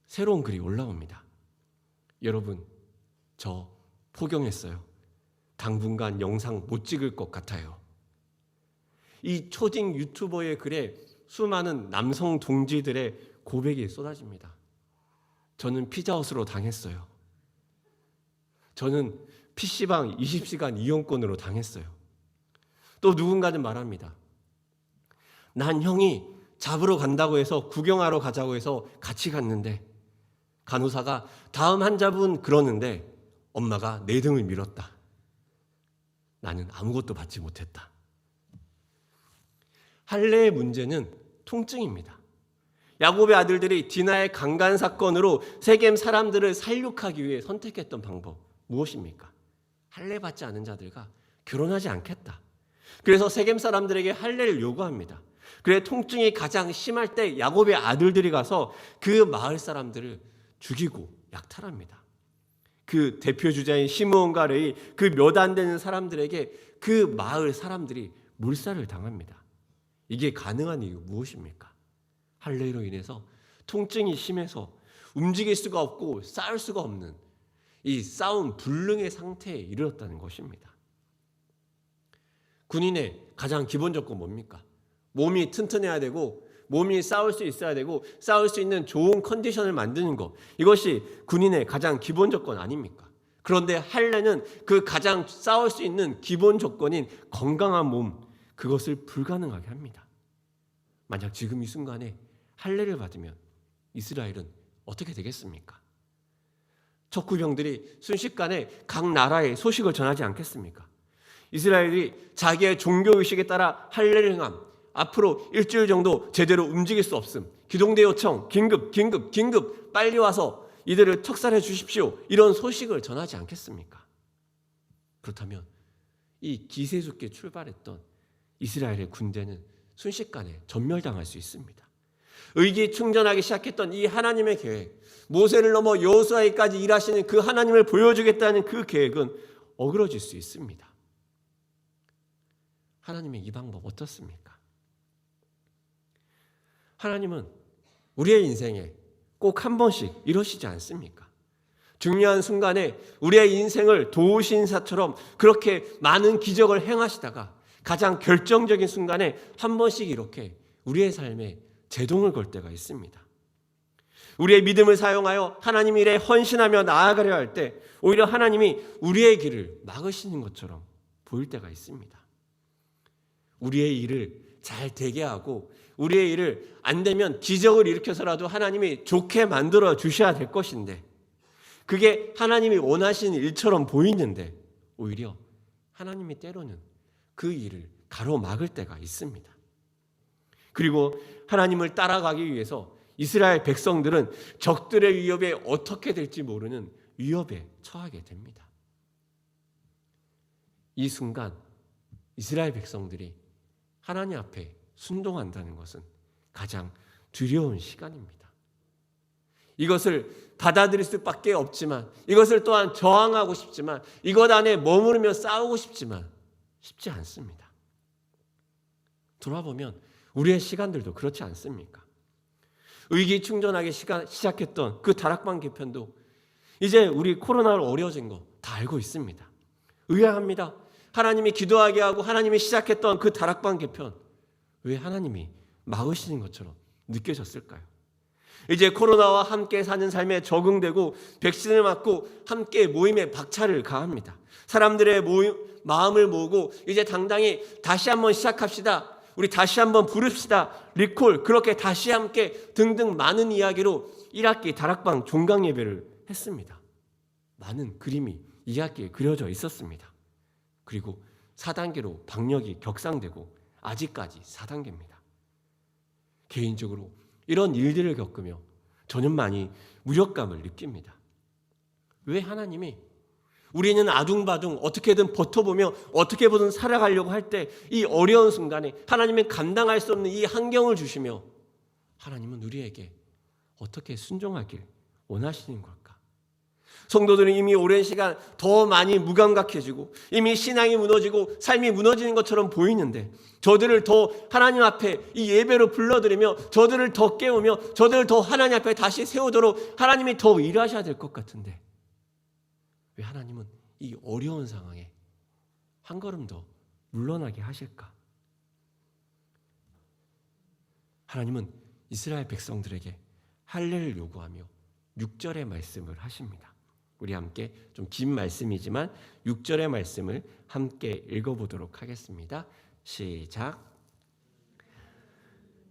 새로운 글이 올라옵니다. 여러분, 저 포경했어요. 당분간 영상 못 찍을 것 같아요. 이 초딩 유튜버의 글에 수많은 남성 동지들의 고백이 쏟아집니다. 저는 피자헛으로 당했어요. 저는 PC방 20시간 이용권으로 당했어요. 또 누군가는 말합니다. 난 형이 잡으러 간다고 해서 구경하러 가자고 해서 같이 갔는데 간호사가 다음 환자분 그러는데 엄마가 내 등을 밀었다. 나는 아무것도 받지 못했다. 할례의 문제는 통증입니다. 야곱의 아들들이 디나의 강간 사건으로 세겜 사람들을 살육하기 위해 선택했던 방법 무엇입니까? 할례 받지 않은 자들과 결혼하지 않겠다. 그래서 세겜 사람들에게 할례를 요구합니다. 그래 통증이 가장 심할 때 야곱의 아들들이 가서 그 마을 사람들을 죽이고 약탈합니다. 그 대표 주자인 시므온과 레위 그 몇 안 되는 사람들에게 그 마을 사람들이 몰살을 당합니다. 이게 가능한 이유 무엇입니까? 할례로 인해서 통증이 심해서 움직일 수가 없고 싸울 수가 없는 이 싸움 불능의 상태에 이르렀다는 것입니다. 군인의 가장 기본 조건 뭡니까? 몸이 튼튼해야 되고 몸이 싸울 수 있어야 되고 싸울 수 있는 좋은 컨디션을 만드는 것, 이것이 군인의 가장 기본 조건 아닙니까? 그런데 할례는 그 가장 싸울 수 있는 기본 조건인 건강한 몸, 그것을 불가능하게 합니다. 만약 지금 이 순간에 할례를 받으면 이스라엘은 어떻게 되겠습니까? 척후병들이 순식간에 각 나라에 소식을 전하지 않겠습니까? 이스라엘이 자기의 종교의식에 따라 할례를 행함, 앞으로 일주일 정도 제대로 움직일 수 없음, 기동대 요청, 긴급 빨리 와서 이들을 척살해 주십시오, 이런 소식을 전하지 않겠습니까? 그렇다면 이 기세좋게 출발했던 이스라엘의 군대는 순식간에 전멸당할 수 있습니다. 의기충전하기 시작했던 이 하나님의 계획, 모세를 넘어 여호수아에까지 일하시는 그 하나님을 보여주겠다는 그 계획은 어그러질 수 있습니다. 하나님의 이 방법 어떻습니까? 하나님은 우리의 인생에 꼭 한 번씩 이러시지 않습니까? 중요한 순간에 우리의 인생을 도우신사처럼 그렇게 많은 기적을 행하시다가 가장 결정적인 순간에 한 번씩 이렇게 우리의 삶에 제동을 걸 때가 있습니다. 우리의 믿음을 사용하여 하나님 일에 헌신하며 나아가려 할 때 오히려 하나님이 우리의 길을 막으시는 것처럼 보일 때가 있습니다. 우리의 일을 잘 되게 하고 우리의 일을 안 되면 기적을 일으켜서라도 하나님이 좋게 만들어 주셔야 될 것인데 그게 하나님이 원하시는 일처럼 보이는데 오히려 하나님이 때로는 그 일을 가로막을 때가 있습니다. 그리고 하나님을 따라가기 위해서 이스라엘 백성들은 적들의 위협에 어떻게 될지 모르는 위협에 처하게 됩니다. 이 순간 이스라엘 백성들이 하나님 앞에 순종한다는 것은 가장 두려운 시간입니다. 이것을 받아들일 수밖에 없지만, 이것을 또한 저항하고 싶지만, 이것 안에 머무르며 싸우고 싶지만 쉽지 않습니다. 돌아보면 우리의 시간들도 그렇지 않습니까? 의기충전하게 시작했던 그 다락방 개편도 이제 우리 코로나로 어려워진 거 다 알고 있습니다. 의아합니다. 하나님이 기도하게 하고 하나님이 시작했던 그 다락방 개편, 왜 하나님이 막으시는 것처럼 느껴졌을까요? 이제 코로나와 함께 사는 삶에 적응되고 백신을 맞고 함께 모임에 박차를 가합니다. 사람들의 마음을 모으고 이제 당당히 다시 한번 시작합시다. 우리 다시 한번 부릅시다. 리콜, 그렇게 다시 함께 등등 많은 이야기로 1학기 다락방 종강 예배를 했습니다. 많은 그림이 2학기에 그려져 있었습니다. 그리고 4단계로 방역이 격상되고 아직까지 4단계입니다. 개인적으로 이런 일들을 겪으며 저는 많이 무력감을 느낍니다. 왜 하나님이 우리는 아둥바둥 어떻게든 버텨보며 어떻게 보든 살아가려고 할 때 이 어려운 순간에 하나님은 감당할 수 없는 이 환경을 주시며 하나님은 우리에게 어떻게 순종하길 원하시는 걸까? 성도들은 이미 오랜 시간 더 많이 무감각해지고 이미 신앙이 무너지고 삶이 무너지는 것처럼 보이는데 저들을 더 하나님 앞에 이 예배로 불러드리며 저들을 더 깨우며 저들을 더 하나님 앞에 다시 세우도록 하나님이 더 일하셔야 될 것 같은데 왜 하나님은 이 어려운 상황에 한 걸음 더 물러나게 하실까? 하나님은 이스라엘 백성들에게 할례를 요구하며 6절의 말씀을 하십니다. 우리 함께 좀 긴 말씀이지만 6절의 말씀을 함께 읽어보도록 하겠습니다. 시작.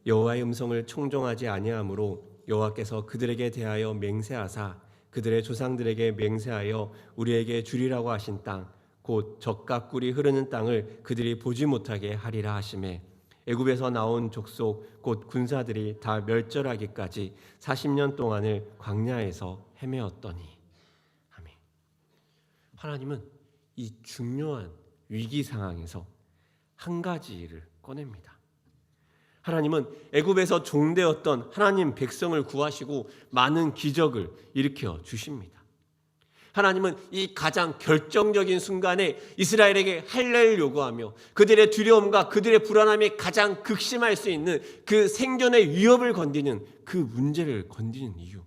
여호와의 음성을 청종하지 아니하므로 여호와께서 그들에게 대하여 맹세하사 그들의 조상들에게 맹세하여 우리에게 주리라고 하신 땅 곧 젖과 꿀이 흐르는 땅을 그들이 보지 못하게 하리라 하시매 애굽에서 나온 족속 곧 군사들이 다 멸절하기까지 40년 동안을 광야에서 헤매었더니. 아멘. 하나님은 이 중요한 위기 상황에서 한 가지를 꺼냅니다. 하나님은 애굽에서 종되었던 하나님 백성을 구하시고 많은 기적을 일으켜 주십니다. 하나님은 이 가장 결정적인 순간에 이스라엘에게 할례를 요구하며 그들의 두려움과 그들의 불안함이 가장 극심할 수 있는 그 생존의 위협을 건디는 그 문제를 건디는 이유,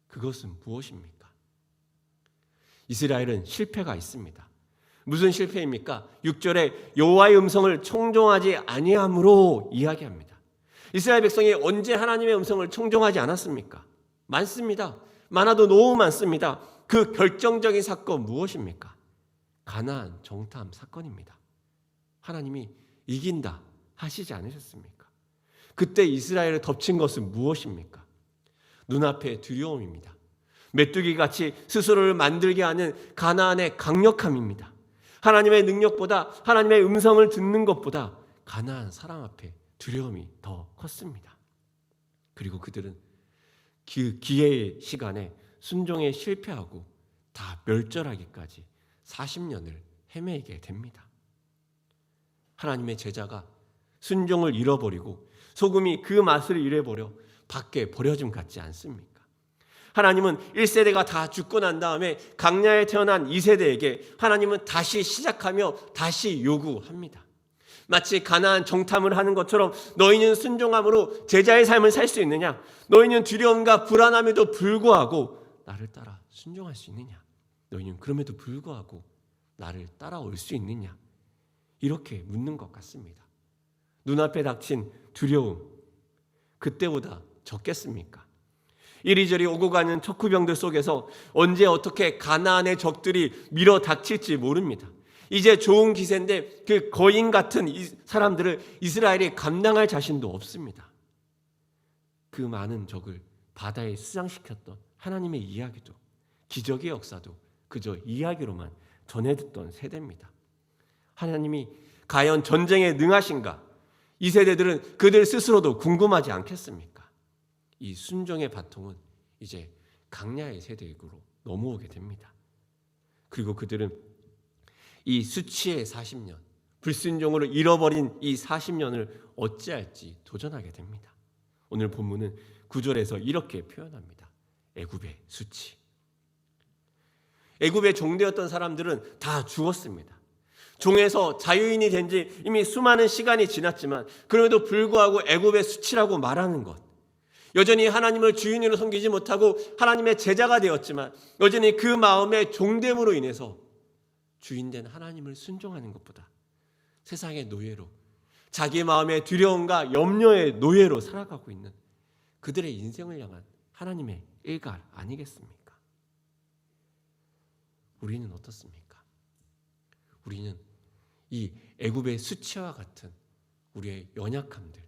그것은 무엇입니까? 이스라엘은 실패가 있습니다. 무슨 실패입니까? 6절에 여호와의 음성을 청종하지 아니함으로 이야기합니다. 이스라엘 백성이 언제 하나님의 음성을 청종하지 않았습니까? 많습니다. 많아도 너무 많습니다. 그 결정적인 사건 무엇입니까? 가나안 정탐 사건입니다. 하나님이 이긴다 하시지 않으셨습니까? 그때 이스라엘을 덮친 것은 무엇입니까? 눈앞의 두려움입니다. 메뚜기같이 스스로를 만들게 하는 가나안의 강력함입니다. 하나님의 능력보다 하나님의 음성을 듣는 것보다 가나안 사람 앞에 두려움이 더 컸습니다. 그리고 그들은 그 기회의 시간에 순종에 실패하고 다 멸절하기까지 40년을 헤매게 됩니다. 하나님의 제자가 순종을 잃어버리고 소금이 그 맛을 잃어버려 밖에 버려짐 같지 않습니까? 하나님은 1세대가 다 죽고 난 다음에 광야에 태어난 2세대에게 하나님은 다시 시작하며 다시 요구합니다. 마치 가나안 정탐을 하는 것처럼 너희는 순종함으로 제자의 삶을 살 수 있느냐? 너희는 두려움과 불안함에도 불구하고 나를 따라 순종할 수 있느냐? 너희는 그럼에도 불구하고 나를 따라올 수 있느냐? 이렇게 묻는 것 같습니다. 눈앞에 닥친 두려움, 그때보다 적겠습니까? 이리저리 오고 가는 척후병들 속에서 언제 어떻게 가나안의 적들이 밀어 닥칠지 모릅니다. 이제 좋은 기세인데 그 거인 같은 사람들을 이스라엘이 감당할 자신도 없습니다. 그 많은 적을 바다에 수장시켰던 하나님의 이야기도 기적의 역사도 그저 이야기로만 전해 듣던 세대입니다. 하나님이 과연 전쟁에 능하신가? 이 세대들은 그들 스스로도 궁금하지 않겠습니까? 이 순종의 바통은 이제 광야의 세대로 넘어오게 됩니다. 그리고 그들은 이 수치의 40년, 불순종으로 잃어버린 이 40년을 어찌할지 도전하게 됩니다. 오늘 본문은 9절에서 이렇게 표현합니다. 애굽의 수치. 애굽의 종되었던 사람들은 다 죽었습니다. 종에서 자유인이 된 지 이미 수많은 시간이 지났지만 그럼에도 불구하고 애굽의 수치라고 말하는 것, 여전히 하나님을 주인으로 섬기지 못하고 하나님의 제자가 되었지만 여전히 그 마음의 종됨으로 인해서 주인된 하나님을 순종하는 것보다 세상의 노예로, 자기 마음의 두려움과 염려의 노예로 살아가고 있는 그들의 인생을 향한 하나님의 일갈 아니겠습니까? 우리는 어떻습니까? 우리는 이 애굽의 수치와 같은 우리의 연약함들,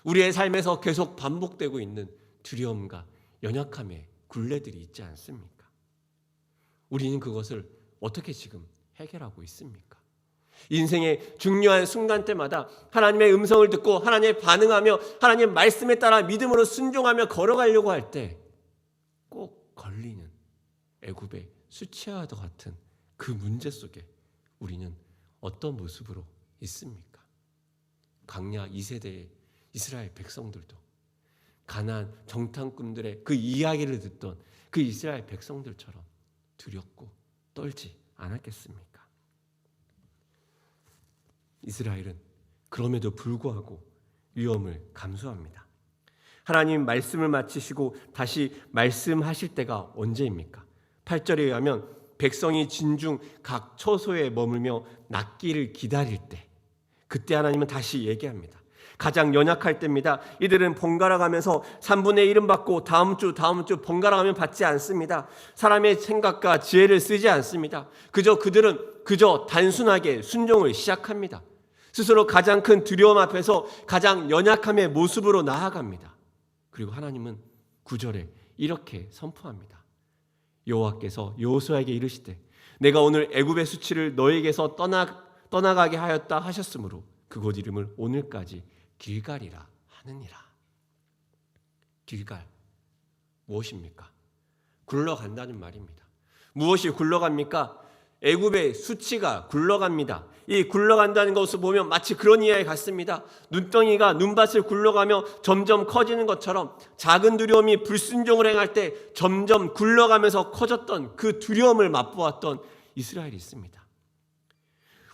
우리의 삶에서 계속 반복되고 있는 두려움과 연약함의 굴레들이 있지 않습니까? 우리는 그것을 어떻게 지금 해결하고 있습니까? 인생의 중요한 순간 때마다 하나님의 음성을 듣고 하나님의 반응하며 하나님의 말씀에 따라 믿음으로 순종하며 걸어가려고 할 때 꼭 걸리는 애굽의 수치와도 같은 그 문제 속에 우리는 어떤 모습으로 있습니까? 광야 2세대의 이스라엘 백성들도 가나안 정탐꾼들의 그 이야기를 듣던 그 이스라엘 백성들처럼 두렵고 떨지 않았겠습니까? 이스라엘은 그럼에도 불구하고 위험을 감수합니다. 하나님 말씀을 마치시고 다시 말씀하실 때가 언제입니까? 8절에 의하면 백성이 진중 각 처소에 머물며 낫기를 기다릴 때, 그때 하나님은 다시 얘기합니다. 가장 연약할 때입니다. 이들은 번갈아 가면서 3분의 1은 받고 다음 주 번갈아 가면 받지 않습니다. 사람의 생각과 지혜를 쓰지 않습니다. 그들은 단순하게 순종을 시작합니다. 스스로 가장 큰 두려움 앞에서 가장 연약함의 모습으로 나아갑니다. 그리고 하나님은 9절에 이렇게 선포합니다. 여호와께서 여호수아에게 이르시되 내가 오늘 애굽의 수치를 너에게서 떠나가게 하였다 하셨으므로 그곳 이름을 오늘까지 길갈이라 하느니라. 길갈 무엇입니까? 굴러간다는 말입니다. 무엇이 굴러갑니까? 애굽의 수치가 굴러갑니다. 이 굴러간다는 것을 보면 마치 그런 이야기 같습니다. 눈덩이가 눈밭을 굴러가며 점점 커지는 것처럼 작은 두려움이 불순종을 행할 때 점점 굴러가면서 커졌던 그 두려움을 맛보았던 이스라엘이 있습니다.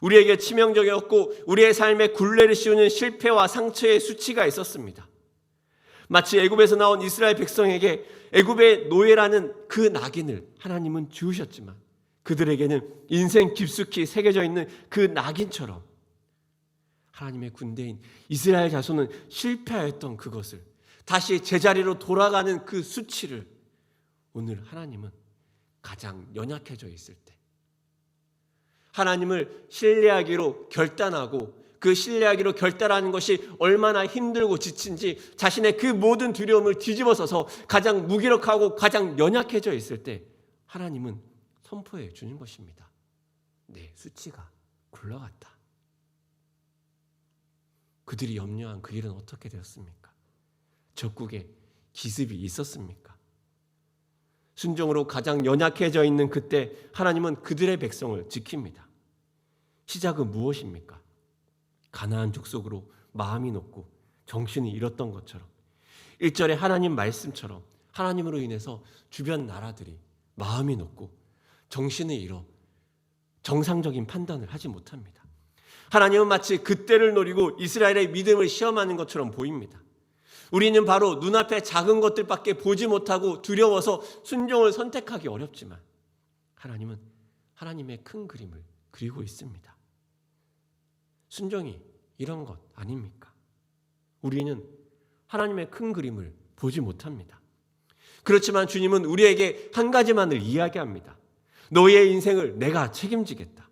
우리에게 치명적이었고 우리의 삶에 굴레를 씌우는 실패와 상처의 수치가 있었습니다. 마치 애굽에서 나온 이스라엘 백성에게 애굽의 노예라는 그 낙인을 하나님은 주우셨지만 그들에게는 인생 깊숙이 새겨져 있는 그 낙인처럼 하나님의 군대인 이스라엘 자손은 실패하였던 그것을 다시 제자리로 돌아가는 그 수치를 오늘 하나님은 가장 연약해져 있을 때 하나님을 신뢰하기로 결단하고 그 신뢰하기로 결단하는 것이 얼마나 힘들고 지친지 자신의 그 모든 두려움을 뒤집어서서 가장 무기력하고 가장 연약해져 있을 때 하나님은 선포해 주는 것입니다. 내 수치가 굴러갔다. 그들이 염려한 그 일은 어떻게 되었습니까? 적국에 기습이 있었습니까? 순종으로 가장 연약해져 있는 그때 하나님은 그들의 백성을 지킵니다. 시작은 무엇입니까? 가나안 족속으로 마음이 높고 정신을 잃었던 것처럼 1절에 하나님 말씀처럼 하나님으로 인해서 주변 나라들이 마음이 높고 정신을 잃어 정상적인 판단을 하지 못합니다. 하나님은 마치 그때를 노리고 이스라엘의 믿음을 시험하는 것처럼 보입니다. 우리는 바로 눈앞에 작은 것들밖에 보지 못하고 두려워서 순종을 선택하기 어렵지만 하나님은 하나님의 큰 그림을 그리고 있습니다. 순종이 이런 것 아닙니까? 우리는 하나님의 큰 그림을 보지 못합니다. 그렇지만 주님은 우리에게 한 가지만을 이야기합니다. 너의 인생을 내가 책임지겠다.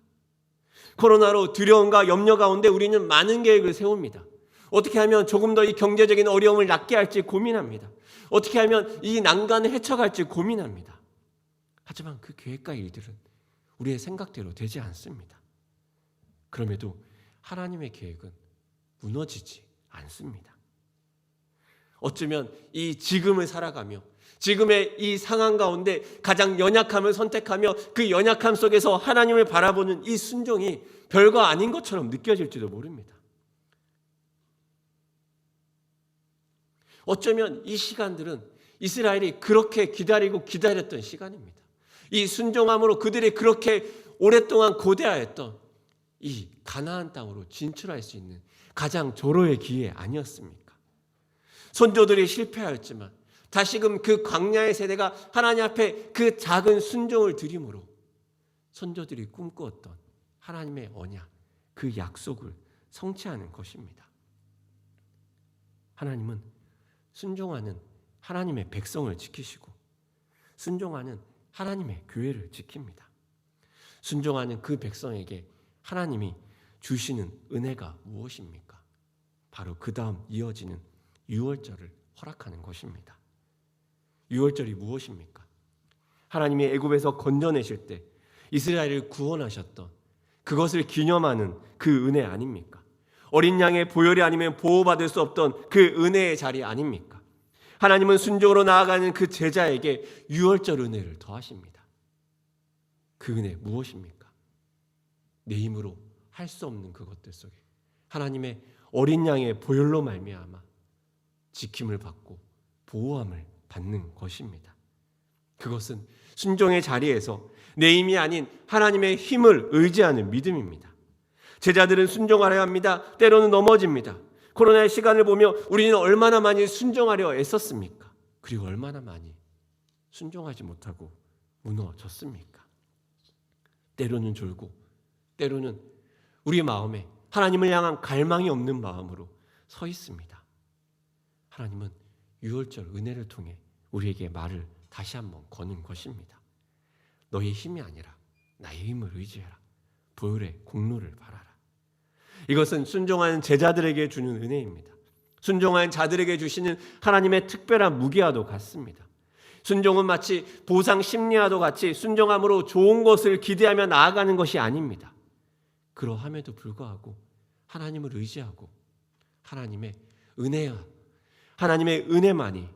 코로나로 두려움과 염려 가운데 우리는 많은 계획을 세웁니다. 어떻게 하면 조금 더 이 경제적인 어려움을 낫게 할지 고민합니다. 어떻게 하면 이 난간을 헤쳐갈지 고민합니다. 하지만 그 계획과 일들은 우리의 생각대로 되지 않습니다. 그럼에도 하나님의 계획은 무너지지 않습니다. 어쩌면 이 지금을 살아가며 지금의 이 상황 가운데 가장 연약함을 선택하며 그 연약함 속에서 하나님을 바라보는 이 순종이 별거 아닌 것처럼 느껴질지도 모릅니다. 어쩌면 이 시간들은 이스라엘이 그렇게 기다렸던 시간입니다. 이 순종함으로 그들이 그렇게 오랫동안 고대하였던 이 가나안 땅으로 진출할 수 있는 가장 절호의 기회 아니었습니까? 선조들이 실패하였지만 다시금 그 광야의 세대가 하나님 앞에 그 작은 순종을 드림으로 선조들이 꿈꾸었던 하나님의 언약, 그 약속을 성취하는 것입니다. 하나님은 순종하는 하나님의 백성을 지키시고 순종하는 하나님의 교회를 지킵니다. 순종하는 그 백성에게 하나님이 주시는 은혜가 무엇입니까? 바로 그 다음 이어지는 유월절을 허락하는 것입니다. 유월절이 무엇입니까? 하나님이 애굽에서 건져내실 때 이스라엘을 구원하셨던 그것을 기념하는 그 은혜 아닙니까? 어린 양의 보혈이 아니면 보호받을 수 없던 그 은혜의 자리 아닙니까? 하나님은 순종으로 나아가는 그 제자에게 유월절 은혜를 더하십니다. 그 은혜 무엇입니까? 내 힘으로 할 수 없는 그것들 속에 하나님의 어린 양의 보혈로 말미암아 지킴을 받고 보호함을 받는 것입니다. 그것은 순종의 자리에서 내 힘이 아닌 하나님의 힘을 의지하는 믿음입니다. 제자들은 순종하려 합니다. 때로는 넘어집니다. 코로나의 시간을 보며 우리는 얼마나 많이 순종하려 애썼습니까? 그리고 얼마나 많이 순종하지 못하고 무너졌습니까? 때로는 졸고 때로는 우리 마음에 하나님을 향한 갈망이 없는 마음으로 서 있습니다. 하나님은 유월절 은혜를 통해 우리에게 말을 다시 한번 거는 것입니다. 너의 힘이 아니라 나의 힘을 의지해라. 보혈의 공로를 바라라. 이것은 순종하는 제자들에게 주는 은혜입니다. 순종하는 자들에게 주시는 하나님의 특별한 무기와도 같습니다. 순종은 마치 보상 심리와도 같이 순종함으로 좋은 것을 기대하며 나아가는 것이 아닙니다. 그러함에도 불구하고 하나님을 의지하고 하나님의 은혜만이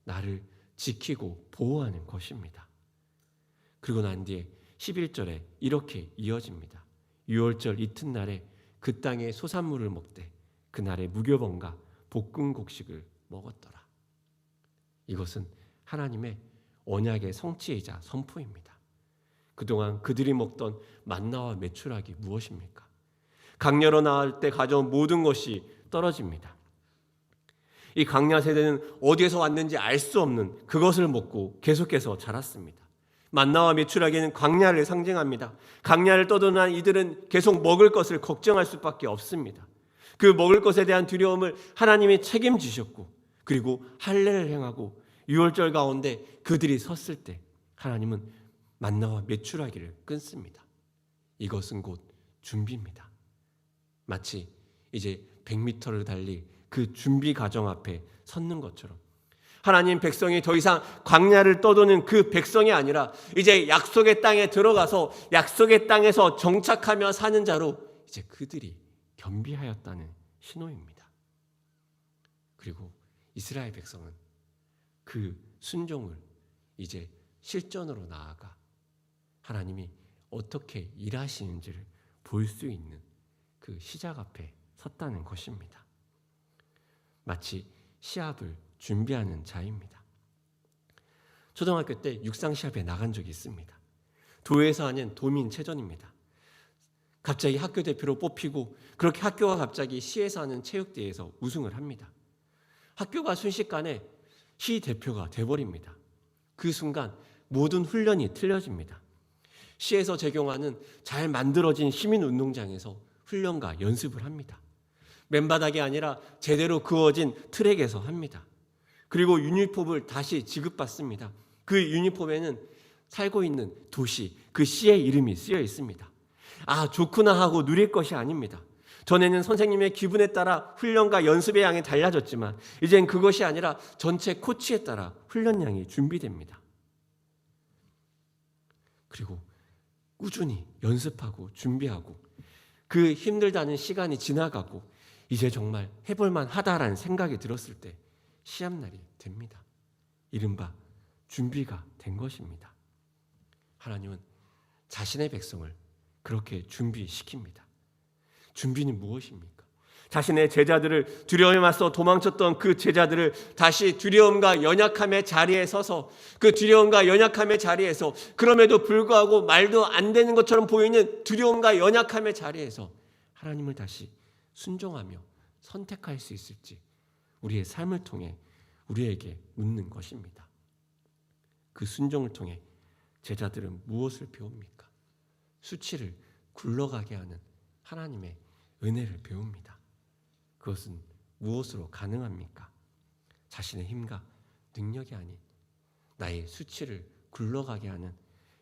나를 지키고 보호하는 것입니다. 그리고 난 뒤에 11절에 이렇게 이어집니다. 유월절 이튿날에 그 땅의 소산물을 먹되 그날에 무교번과 볶은 곡식을 먹었더라. 이것은 하나님의 언약의 성취이자 선포입니다. 그동안 그들이 먹던 만나와 메추라기 무엇입니까? 강야로 나갈 때 가져온 모든 것이 떨어집니다. 이 강야 세대는 어디에서 왔는지 알 수 없는 그것을 먹고 계속해서 자랐습니다. 만나와 메추라기는 광야를 상징합니다. 광야를 떠도난 이들은 계속 먹을 것을 걱정할 수밖에 없습니다. 그 먹을 것에 대한 두려움을 하나님이 책임지셨고 그리고 할례를 행하고 유월절 가운데 그들이 섰을 때 하나님은 만나와 메추라기를 끊습니다. 이것은 곧 준비입니다. 마치 이제 100m를 달릴 그 준비 과정 앞에 섰는 것처럼 하나님 백성이 더 이상 광야를 떠도는 그 백성이 아니라 이제 약속의 땅에 들어가서 약속의 땅에서 정착하며 사는 자로 이제 그들이 겸비하였다는 신호입니다. 그리고 이스라엘 백성은 그 순종을 이제 실전으로 나아가 하나님이 어떻게 일하시는지를 볼 수 있는 그 시작 앞에 섰다는 것입니다. 마치 시합을 준비하는 자입니다. 초등학교 때 육상 시합에 나간 적이 있습니다. 도에서 하는 도민체전입니다. 갑자기 학교 대표로 뽑히고 그렇게 학교가 갑자기 시에서 하는 체육대회에서 우승을 합니다. 학교가 순식간에 시 대표가 돼버립니다. 그 순간 모든 훈련이 틀려집니다. 시에서 적용하는 잘 만들어진 시민운동장에서 훈련과 연습을 합니다. 맨바닥이 아니라 제대로 그어진 트랙에서 합니다. 그리고 유니폼을 다시 지급받습니다. 그 유니폼에는 살고 있는 도시, 그 시의 이름이 쓰여 있습니다. 아, 좋구나 하고 누릴 것이 아닙니다. 전에는 선생님의 기분에 따라 훈련과 연습의 양이 달라졌지만 이젠 그것이 아니라 전체 코치에 따라 훈련량이 준비됩니다. 그리고 꾸준히 연습하고 준비하고 그 힘들다는 시간이 지나가고 이제 정말 해볼만 하다라는 생각이 들었을 때 시합날이 됩니다. 이른바 준비가 된 것입니다. 하나님은 자신의 백성을 그렇게 준비시킵니다. 준비는 무엇입니까? 자신의 제자들을 두려움에 맞서 도망쳤던 그 제자들을 다시 두려움과 연약함의 자리에 서서 그 두려움과 연약함의 자리에서 그럼에도 불구하고 말도 안 되는 것처럼 보이는 두려움과 연약함의 자리에서 하나님을 다시 순종하며 선택할 수 있을지 우리의 삶을 통해 우리에게 묻는 것입니다. 그 순종을 통해 제자들은 무엇을 배웁니까? 수치를 굴러가게 하는 하나님의 은혜를 배웁니다. 그것은 무엇으로 가능합니까? 자신의 힘과 능력이 아닌 나의 수치를 굴러가게 하는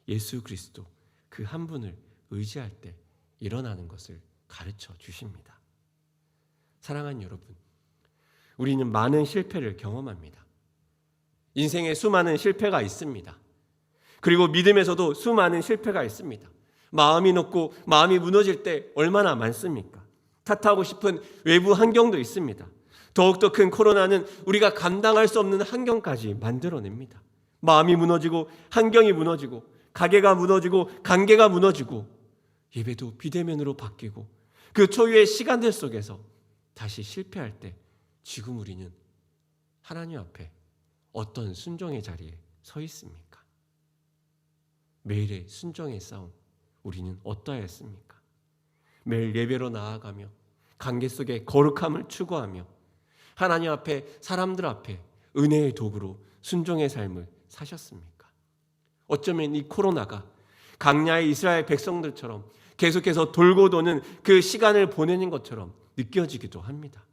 예수 그리스도 그 한 분을 의지할 때 일어나는 것을 가르쳐 주십니다. 사랑하는 여러분, 우리는 많은 실패를 경험합니다. 인생에 수많은 실패가 있습니다. 그리고 믿음에서도 수많은 실패가 있습니다. 마음이 높고 마음이 무너질 때 얼마나 많습니까? 탓하고 싶은 외부 환경도 있습니다. 더욱더 큰 코로나는 우리가 감당할 수 없는 환경까지 만들어냅니다. 마음이 무너지고 환경이 무너지고 가게가 무너지고 관계가 무너지고 예배도 비대면으로 바뀌고 그 초유의 시간들 속에서 다시 실패할 때 지금 우리는 하나님 앞에 어떤 순종의 자리에 서 있습니까? 매일의 순종의 싸움 우리는 어떠했습니까? 매일 예배로 나아가며 관계 속에 거룩함을 추구하며 하나님 앞에 사람들 앞에 은혜의 도구로 순종의 삶을 사셨습니까? 어쩌면 이 코로나가 광야의 이스라엘 백성들처럼 계속해서 돌고 도는 그 시간을 보내는 것처럼 느껴지기도 합니다.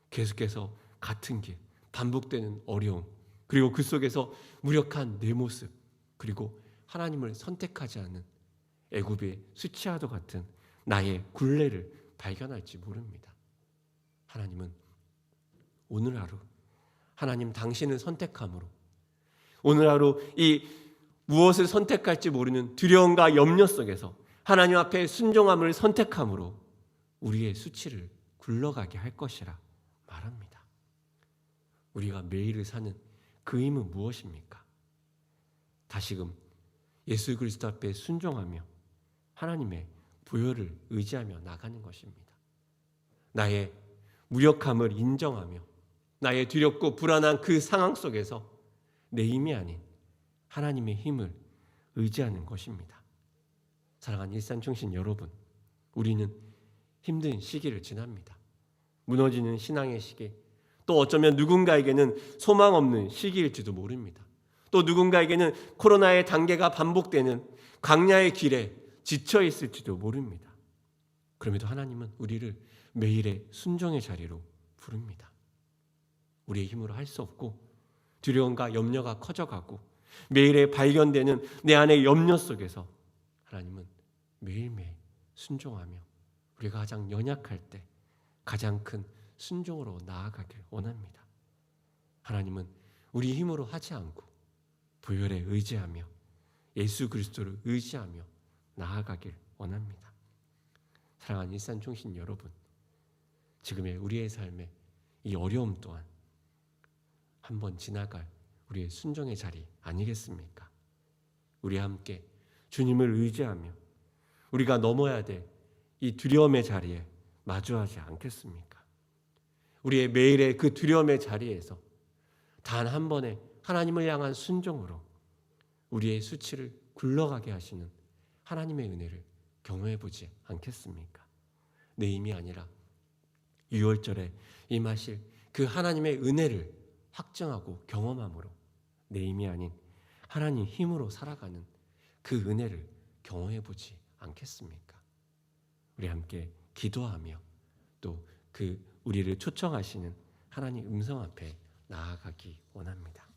계속해서 같은 길, 반복되는 어려움, 그리고 그 속에서 무력한 내 모습, 그리고 하나님을 선택하지 않는 애굽의 수치와도 같은 나의 굴레를 발견할지 모릅니다. 하나님은 오늘 하루 하나님 당신을 선택함으로 오늘 하루 이 무엇을 선택할지 모르는 두려움과 염려 속에서 하나님 앞에 순종함을 선택함으로 우리의 수치를 굴러가게 할 것이라 말합니다. 우리가 매일을 사는 그 힘은 무엇입니까? 다시금 예수 그리스도 앞에 순종하며 하나님의 보혈을 의지하며 나가는 것입니다. 나의 무력함을 인정하며 나의 두렵고 불안한 그 상황 속에서 내 힘이 아닌 하나님의 힘을 의지하는 것입니다. 사랑하는 일산중신 여러분, 우리는 힘든 시기를 지납니다. 무너지는 신앙의 시기, 또 어쩌면 누군가에게는 소망 없는 시기일지도 모릅니다. 또 누군가에게는 코로나의 단계가 반복되는 광야의 길에 지쳐 있을지도 모릅니다. 그럼에도 하나님은 우리를 매일의 순종의 자리로 부릅니다. 우리의 힘으로 할 수 없고 두려움과 염려가 커져가고 매일에 발견되는 내 안의 염려 속에서 하나님은 매일매일 순종하며 우리가 가장 연약할 때 가장 큰 순종으로 나아가길 원합니다. 하나님은 우리 힘으로 하지 않고 보혈에 의지하며 예수 그리스도를 의지하며 나아가길 원합니다. 사랑하는 일산중신 여러분, 지금의 우리의 삶에 이 어려움 또한 한번 지나갈 우리의 순종의 자리 아니겠습니까? 우리 함께 주님을 의지하며 우리가 넘어야 될 이 두려움의 자리에 마주하지 않겠습니까? 우리의 매일의 그 두려움의 자리에서 단 한 번의 하나님을 향한 순종으로 우리의 수치를 굴러가게 하시는 하나님의 은혜를 경험해 보지 않겠습니까? 내 힘이 아니라 6월절에 임하실 그 하나님의 은혜를 확정하고 경험함으로 내 힘이 아닌 하나님 힘으로 살아가는 그 은혜를 경험해 보지 않겠습니까? 우리 함께 기도하며 또 그 우리를 초청하시는 하나님 음성 앞에 나아가기 원합니다.